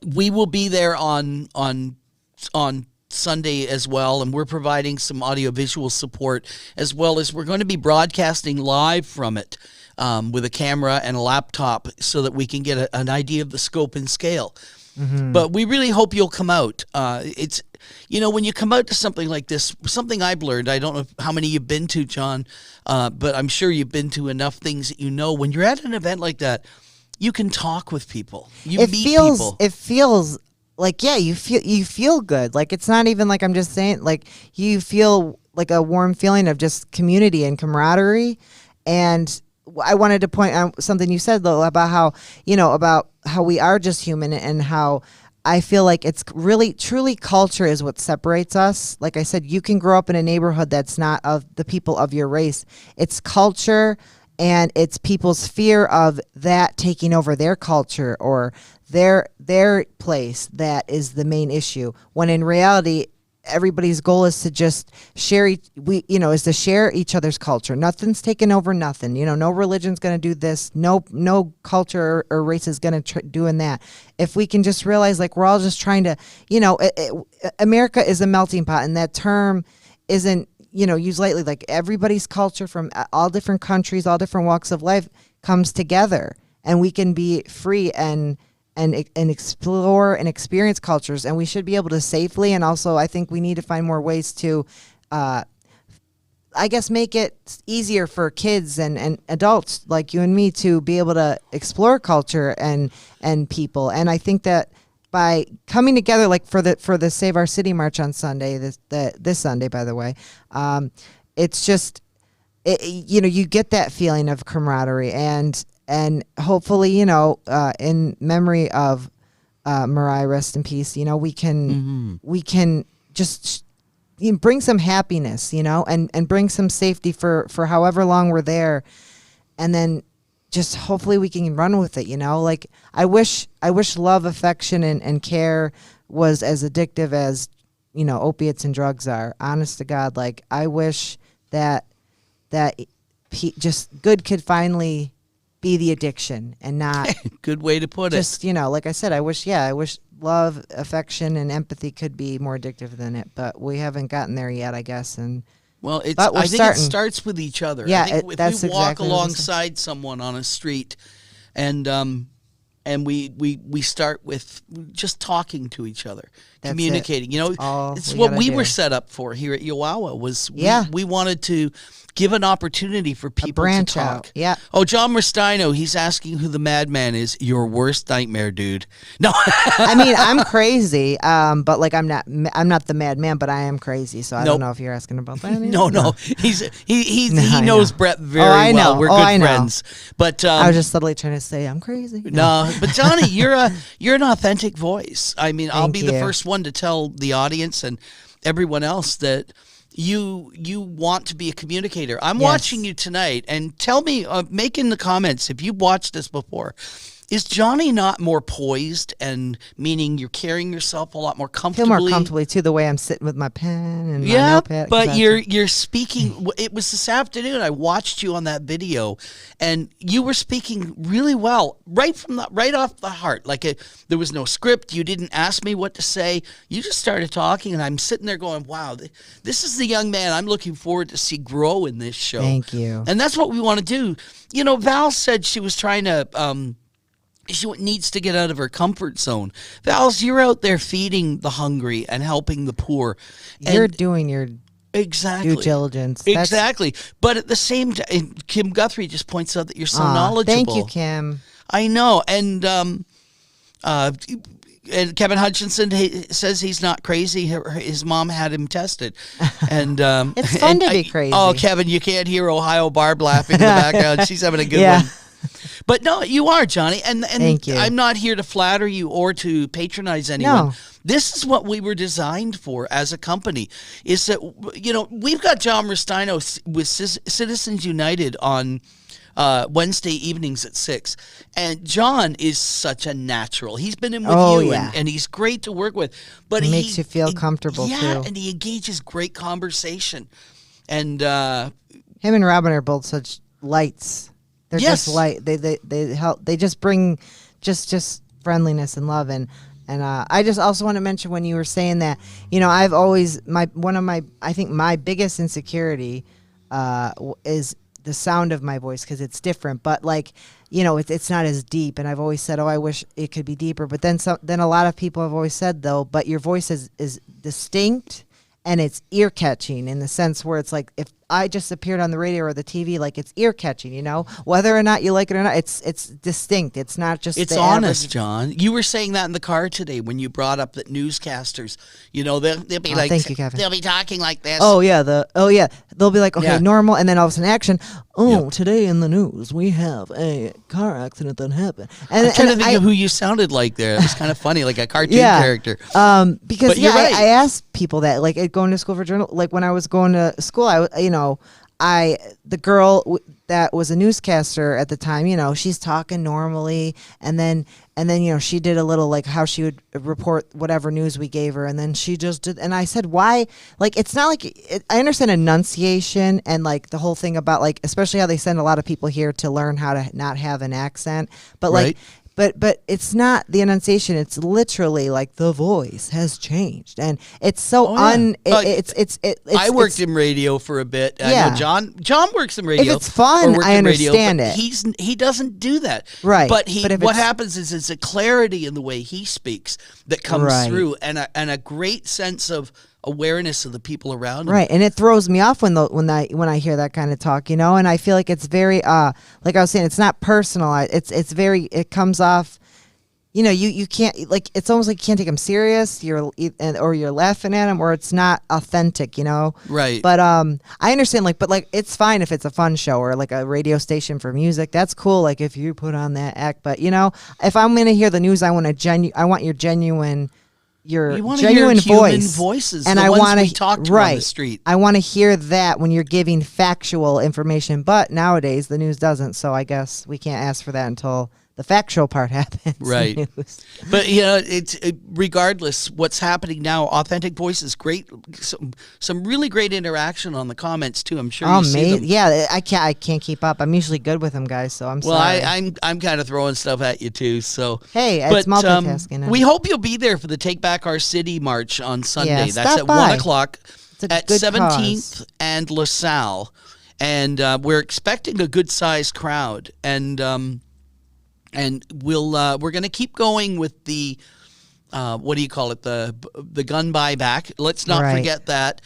we will be there on Sunday as well, and we're providing some audiovisual support as well as we're going to be broadcasting live from it with a camera and a laptop so that we can get an idea of the scope and scale. But we really hope you'll come out. It's, when you come out to something like this, something I've learned, I don't know how many you've been to, John, but I'm sure you've been to enough things that when you're at an event like that, you can talk with people. You meet people. It feels like, you feel good. Like, it's not even like I'm just saying, like, you feel like a warm feeling of just community and camaraderie. And I wanted to point out something you said, though, about how we are just human, and how I feel like it's really, truly culture is what separates us. Like I said, you can grow up in a neighborhood that's not of the people of your race. It's culture, and it's people's fear of that taking over their culture or their place that is the main issue. When in reality, everybody's goal is to just share is to share each other's culture. Nothing's taken over nothing. No religion's going to do this. No culture or race is going to doing that. If we can just realize, like, we're all just trying to, America is a melting pot, and that term isn't, used lightly. Like, everybody's culture from all different countries, all different walks of life comes together, and we can be free and explore and experience cultures, and we should be able to safely. And also, I think we need to find more ways to, make it easier for kids and adults like you and me to be able to explore culture and people. And I think that by coming together, like for the Save Our City March on Sunday, this Sunday, by the way, it's just, you get that feeling of camaraderie, and hopefully, in memory of Mariah, rest in peace, we can just bring some happiness, and bring some safety for however long we're there. And then just hopefully we can run with it, like I wish love, affection, and care was as addictive as, opiates and drugs are. Honest to God, like, I wish that just good could finally be the addiction and not good way to put it. Like I said, I wish love, affection, and empathy could be more addictive than it, but we haven't gotten there yet, I guess. And I think it starts with each other. Yeah, I think if we walk alongside someone on a street and and we start with just talking to each other, That's communicating. it. You know, All it's we what gotta we do. were set up for here at Yowowa. Was Yeah. we wanted to give an opportunity for people to branch talk. out. Yeah. Oh, John Rustino, he's asking who the madman is. Your worst nightmare, dude. No. I mean, I'm crazy, but like I'm not the madman, but I am crazy. So I Nope. don't know if you're asking about that. No. He I knows know. Brett very I well. know. We're Oh, good I know. friends. But I was just subtly trying to say I'm crazy. no, but Johnny, you're an authentic voice. I mean, I'll Thank be the you. first one to tell the audience and everyone else that you want to be a communicator. I'm Yes. watching you tonight, and tell me, make in the comments if you've watched this before. Is Johnny not more poised, and meaning you're carrying yourself a lot more I feel comfortably? more comfortably too the way I'm sitting with my pen and my Yeah, notepad. 'cause but that's- you're speaking. It was this afternoon. I watched you on that video, and you were speaking really well, right off the heart. Like there was no script. You didn't ask me what to say. You just started talking, and I'm sitting there going, "Wow, this is the young man I'm looking forward to see grow in this show." Thank you. And that's what we want to do. You know, Val said she was trying to. She needs to get out of her comfort zone. Vals, you're out there feeding the hungry and helping the poor. You're And doing your exactly. due diligence. That's- Exactly. But at the same time, Kim Guthrie just points out that you're so Aw, knowledgeable. Thank you, Kim. I know. And Kevin Hutchinson says he's not crazy. His mom had him tested. And It's fun to be I- crazy. Oh, Kevin, you can't hear Ohio Barb laughing in the background. She's having a good Yeah. one. But no, you are, Johnny. And Thank you. I'm not here to flatter you or to patronize anyone. No. This is what we were designed for as a company, is that, you know, we've got John Rustino with Citizens United on Wednesday evenings at 6. And John is such a natural. He's been in with Oh, you, yeah. and he's great to work with. But He makes you feel comfortable, yeah, too. and he engages great conversation. And Him and Robin are both such lights. They're Yes. just light. They help. They just bring just friendliness and love. And I just also want to mention when you were saying that, you know, I've always I think my biggest insecurity is the sound of my voice, because it's different. But like, you know, it's not as deep. And I've always said, oh, I wish it could be deeper. But then a lot of people have always said, though, but your voice is distinct and it's ear catching, in the sense where it's like, if I just appeared on the radio or the TV, like, it's ear catching, you know, whether or not you like it or not, it's distinct. It's not just it's the honest, average. John. You were saying that in the car today when you brought up that newscasters, you know, they'll be like, thank you, Kevin. they'll be talking like this. Oh yeah, they'll be like, okay, Yeah. normal, and then all of a sudden action. Oh, Yep. today in the news we have a car accident that happened. And I'm trying to think I- of who you sounded like there. It was kind of funny, like a cartoon Yeah. character. Because But you're right. I asked people that, like, going to school for journal, like when I was going to school, the girl that was a newscaster at the time, you know, she's talking normally, and then you know, she did a little, like, how she would report whatever news we gave her, and then she just did. And I said, why? Like, it's not like I understand enunciation and like the whole thing about, like, especially how they send a lot of people here to learn how to not have an accent, but like. Right. But it's not the enunciation. It's literally like the voice has changed, and it's so Oh, yeah. it's I worked in radio for a bit. I Yeah. know John works in radio. it's fun, or worked I in radio, understand but it. He doesn't do that. Right. But But if what it's- happens is it's a clarity in the way he speaks that comes Right. through, and a great sense of awareness of the people around him. Right, and it throws me off when I hear that kind of talk, you know. And I feel like it's very like I was saying, it's not personal. It's very, it comes off. You know, you can't, like, it's almost like you can't take them serious. Or you're laughing at them, or it's not authentic, you know. Right. But I understand, like, but like, it's fine if it's a fun show or like a radio station for music. That's cool. Like, if you put on that act, but you know, if I'm gonna hear the news, I want your genuine. You wanna genuine hear human voice, voices, and the I ones want we talk to on the street. I want to hear that when you're giving factual information. But nowadays, the news doesn't. So I guess we can't ask for that until the factual part happens. Right. News. But you know, regardless what's happening now, authentic voices, great, some really great interaction on the comments too. I'm sure you see them. Yeah, I can't keep up. I'm usually good with them, guys. So I'm Well, sorry. I'm kind of throwing stuff at you too. So Hey, it's multitasking. we hope you'll be there for the Take Back Our City march on Sunday. Yeah, That's stop at by. 1:00 It's a at good 17th cause. and LaSalle, and we're expecting a good sized crowd. And And we're going to keep going with the what do you call it, the gun buyback. Let's not forget that.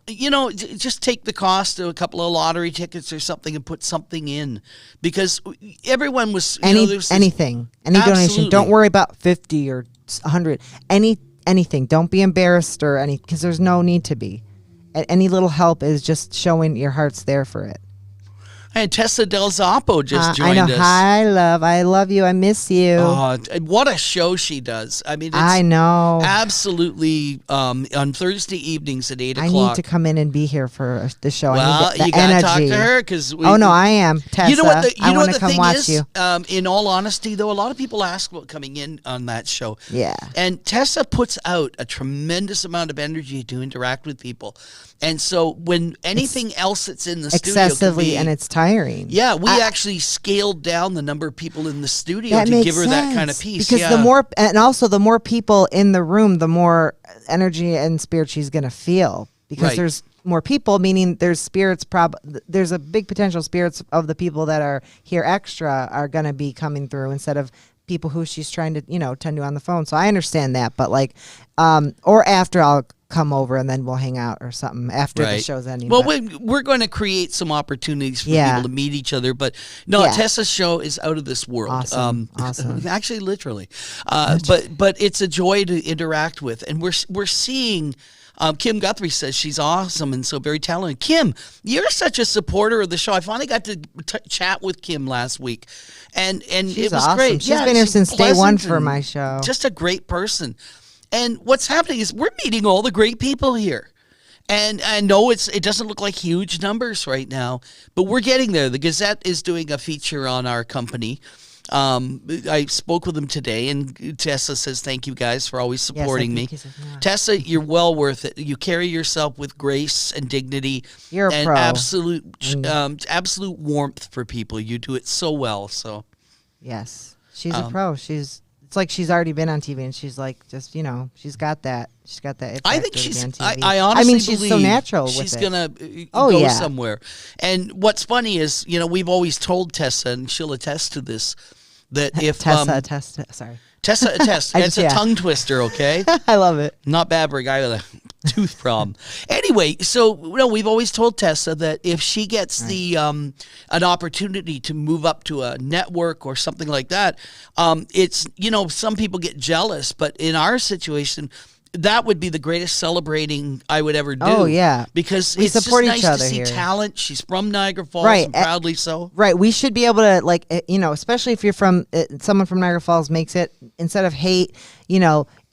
Just take the cost of a couple of lottery tickets or something and put something in, because everyone was anything, any donation. Don't worry about 50 or 100. Anything. Don't be embarrassed or because there's no need to be. Any little help is just showing your heart's there for it. And Tessa Del Zoppo just joined us. Hi, love. I love you. I miss you. Oh, what a show she does. I mean, it's I know. Absolutely. On Thursday evenings at 8 o'clock. I need to come in and be here for the show. Well, I need you got to talk to her because. Oh no, I am Tessa. You know what? I want to come watch you. In all honesty, though, a lot of people ask about coming in on that show. Yeah. And Tessa puts out a tremendous amount of energy to interact with people. And so when anything else that's in the studio excessively and it's tiring. Yeah, we actually scaled down the number of people in the studio to give her that kind of piece. Because the more people in the room, the more energy and spirit she's going to feel. Because there's more people, meaning there's spirits. There's a big potential spirits of the people that are here extra are going to be coming through instead of people who she's trying to tend to on the phone. So I understand that, but or after I'll come over and then we'll hang out or something after the show's ending. Well, we're going to create some opportunities for people to meet each other. But no, Tessa's show is out of this world. Awesome. Actually, literally. But it's a joy to interact with, and we're seeing. Kim Guthrie says she's awesome and so very talented. Kim, you're such a supporter of the show. I finally got to chat with Kim last week, and she's it was awesome. great. She's been here since day one for my show. Just a great person. And what's happening is we're meeting all the great people here. And I know it doesn't look like huge numbers right now, but we're getting there. The Gazette is doing a feature on our company. I spoke with them today, and Tessa says, thank you guys for always supporting me. Tessa, you're well worth it. You carry yourself with grace and dignity. You're a pro. Absolute warmth for people. You do it so well. So, yes, she's a pro. It's like she's already been on TV, and she's like, just she's got that. She's got that. I think she's. On TV. I honestly she's believe so natural. She's gonna go somewhere. And what's funny is, we've always told Tessa, and she'll attest to this, that if Tessa attest. It's a tongue twister, okay? I love it. Not bad for a guy with a tooth problem. Anyway, so we've always told Tessa that if she gets the an opportunity to move up to a network or something like that, it's some people get jealous, but in our situation, that would be the greatest celebrating I would ever do. Oh, yeah. Because we it's support just nice each other to see here. talent. She's from Niagara Falls, and proudly so. Right. We should be able to, especially if you're from, someone from Niagara Falls makes it, instead of hate,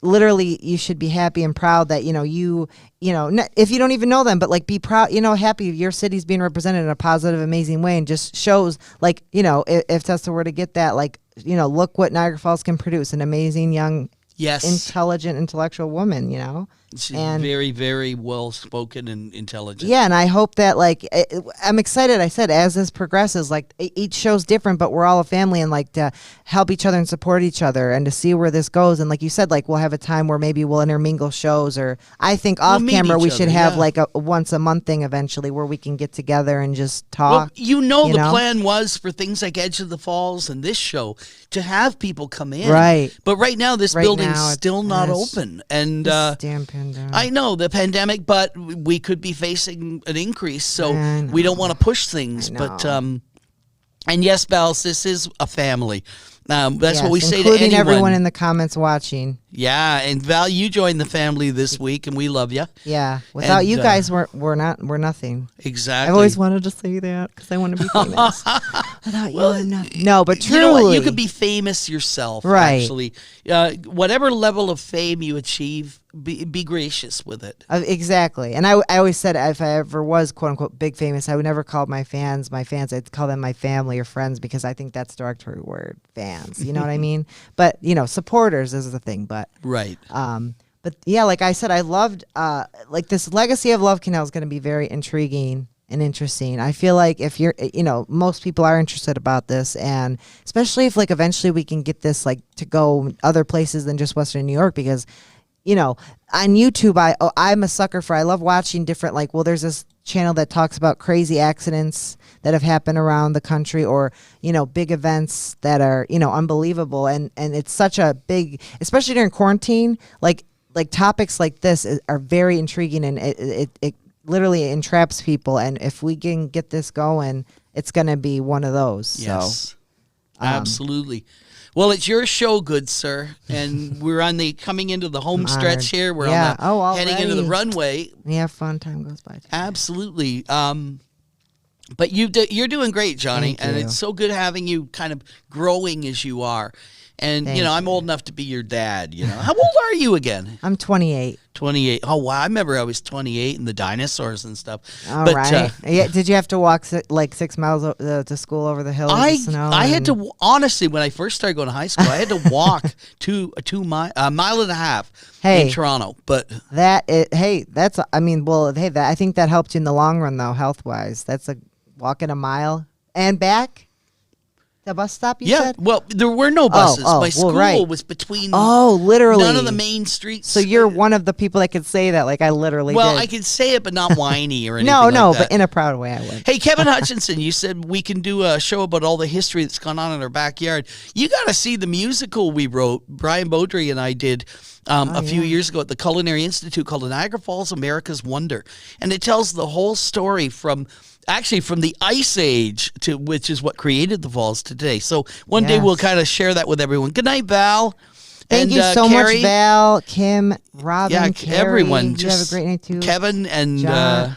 literally you should be happy and proud that, if you don't even know them, but be proud, happy your city's being represented in a positive, amazing way, and just shows, if Tessa were to get that, look what Niagara Falls can produce, an amazing young intelligent, intellectual woman, She's very, very well spoken and intelligent. Yeah, and I hope that I'm excited. I said as this progresses, each show's different, but we're all a family, and to help each other and support each other, and to see where this goes. And like you said, we'll have a time where maybe we'll intermingle shows, or I think off camera we should have a once a month thing eventually where we can get together and just talk. Well, the plan was for things like Edge of the Falls and this show to have people come in. Right. But right now this building's still not open, and damn pandemic. I know the pandemic, but we could be facing an increase, so we don't want to push things. But and yes, Bells, this is a family. That's what we say to anyone. Including everyone in the comments watching. Yeah, and Val, you joined the family this week, and we love you. Yeah, without you guys, we're nothing. Exactly. I've always wanted to say that because I want to be famous. Without you, I'm nothing. No, but truly, you know what? You could be famous yourself. Right. Actually, whatever level of fame you achieve, be gracious with it. Exactly. And I always said if I ever was quote unquote big famous, I would never call my fans. I'd call them my family or friends, because I think that's derogatory word. Fans, you know what I mean? But supporters is the thing. But right. But yeah, like I said, I loved this legacy of Love Canal is going to be very intriguing and interesting. I feel like if you're, most people are interested about this, and especially if eventually we can get this to go other places than just Western New York, because on YouTube, I'm a sucker for, I love watching different, there's this channel that talks about crazy accidents that have happened around the country, or big events that are unbelievable, and it's such a big, especially during quarantine, like topics like this are very intriguing, and it literally entraps people, and if we can get this going, it's going to be one of those. Yes, so absolutely. Well, it's your show, good sir, and we're coming into the home stretch here. We're heading into the runway. Yeah, fun time goes by. Absolutely. But you're doing great, Johnny, and it's so good having you kind of growing as you are. And, I'm old enough to be your dad, How old are you again? I'm 28. 28. Oh, wow. I remember I was 28 and the dinosaurs and stuff. All right. Did you have to walk 6 miles to school over the hills of snow? I had to, honestly, when I first started going to high school, I had to walk a mile and a half in Toronto. But I think that helped you in the long run, though, health-wise. That's walking a mile and back. The bus stop, you said? Well, there were no buses. My school was between literally none of the main streets. So you're one of the people that could say that, like I literally did. I could say it, but not whiny or anything but in a proud way I would. Hey, Kevin Hutchinson, you said we can do a show about all the history that's gone on in our backyard. You got to see the musical we wrote, Brian Beaudry and I did a few years ago at the Culinary Institute, called Niagara Falls, America's Wonder. And it tells the whole story from the Ice Age to which is what created the falls today. So one day we'll kind of share that with everyone. Good night, Val. Thank you so much, Val, Kim, Robin, Carrie. Everyone. You have a great night too. Kevin and John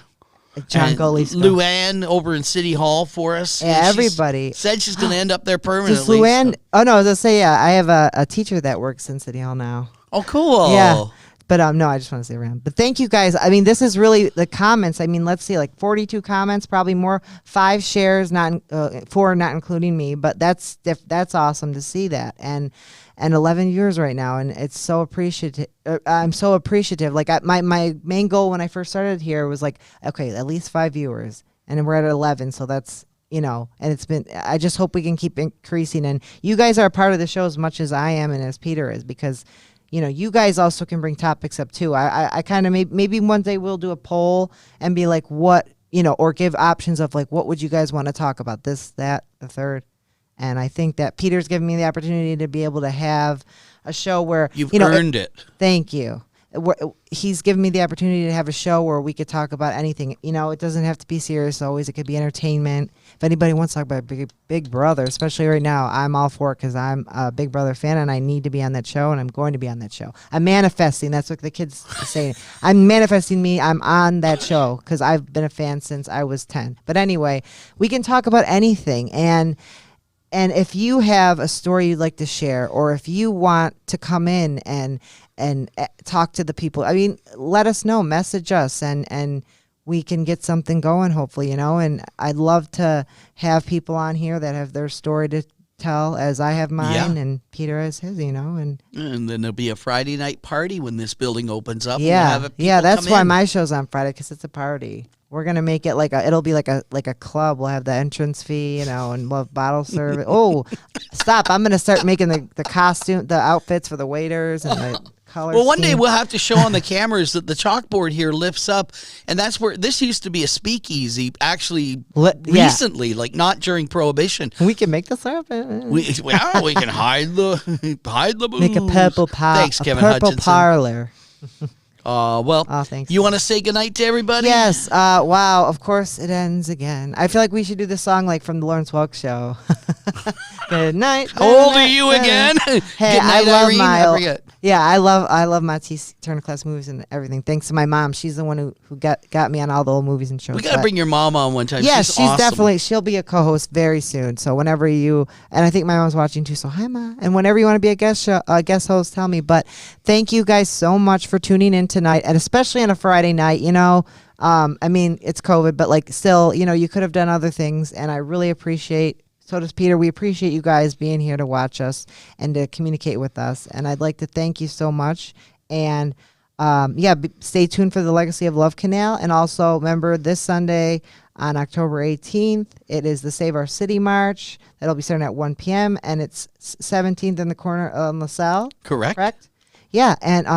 Goalie. Luann over in City Hall for us. Yeah, everybody. Said she's going to end up there permanently. Does Luann? So. Oh, no, I was going to say, I have a teacher that works in City Hall now. Oh, cool. Yeah. But no, I just want to say around. But thank you guys. I mean, this is really the comments. I mean, let's see, like 42 comments, probably more. 5 shares, 4 not including me. But that's awesome to see that. And 11 viewers right now, and it's so appreciative. I'm so appreciative. Like my main goal when I first started here was like, okay, at least 5 viewers, and we're at 11. So that's and it's been. I just hope we can keep increasing. And you guys are a part of the show as much as I am and as Peter is, because you guys also can bring topics up too. I kind of maybe one day we'll do a poll and be like, what, or give options of like, what would you guys want to talk about? This, that, the third. And I think that Peter's given me the opportunity to be able to have a show where you've earned it. Thank you. He's given me the opportunity to have a show where we could talk about anything. It doesn't have to be serious always. It could be entertainment. If anybody wants to talk about Big Brother, especially right now, I'm all for it because I'm a Big Brother fan and I need to be on that show, and I'm going to be on that show. I'm manifesting. That's what the kids say. I'm manifesting I'm on that show because I've been a fan since I was 10. But anyway, we can talk about anything. And if you have a story you'd like to share, or if you want to come in and talk to the people, I mean, let us know, message us, and we can get something going, hopefully, and I'd love to have people on here that have their story to tell, as I have mine, and Peter has his, and then there'll be a Friday night party when this building opens up. Yeah, that's why my show's on Friday, because it's a party. We're gonna make it it'll be like a club. We'll have the entrance fee, and we'll have bottle service. Oh, stop! I'm gonna start making the costume, the outfits for the waiters and the color. Well, one day we'll have to show on the cameras that the chalkboard here lifts up, and that's where this used to be a speakeasy. Actually, recently, like not during Prohibition. We can make this up. We can hide the booze. Make a purple Thanks, Kevin purple Hutchinson. parlor. Thanks. You want to say goodnight to everybody? Yes. Wow. Of course, it ends again. I feel like we should do the song like from the Lawrence Welk Show. Good night. How old are you again? Hey, I love Irene. I love Matisse Turner Class Movies and everything. Thanks to my mom. She's the one who got me on all the old movies and shows. We got to bring your mom on one time. Yeah, she's awesome. Definitely. She'll be a co-host very soon. So whenever and I think my mom's watching too. So hi, Ma. And whenever you want to be a guest host, tell me. But thank you guys so much for tuning in tonight, and especially on a Friday night. I mean, it's COVID, but like still, you could have done other things, and I really appreciate. So does Peter. We appreciate you guys being here to watch us and to communicate with us. And I'd like to thank you so much. And stay tuned for the Legacy of Love Canal. And also remember this Sunday on October 18th, it is the Save Our City March. That'll be starting at 1 p.m. And it's 17th in the corner of LaSalle. Correct. Yeah. And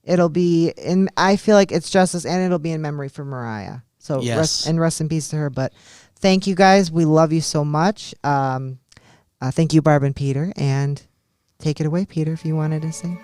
it'll be in. I feel like it's justice, and it'll be in memory for Mariah. So Yes. rest in peace to her. But thank you guys. We love you so much. Thank you, Barb and Peter. And take it away, Peter, if you wanted to sing.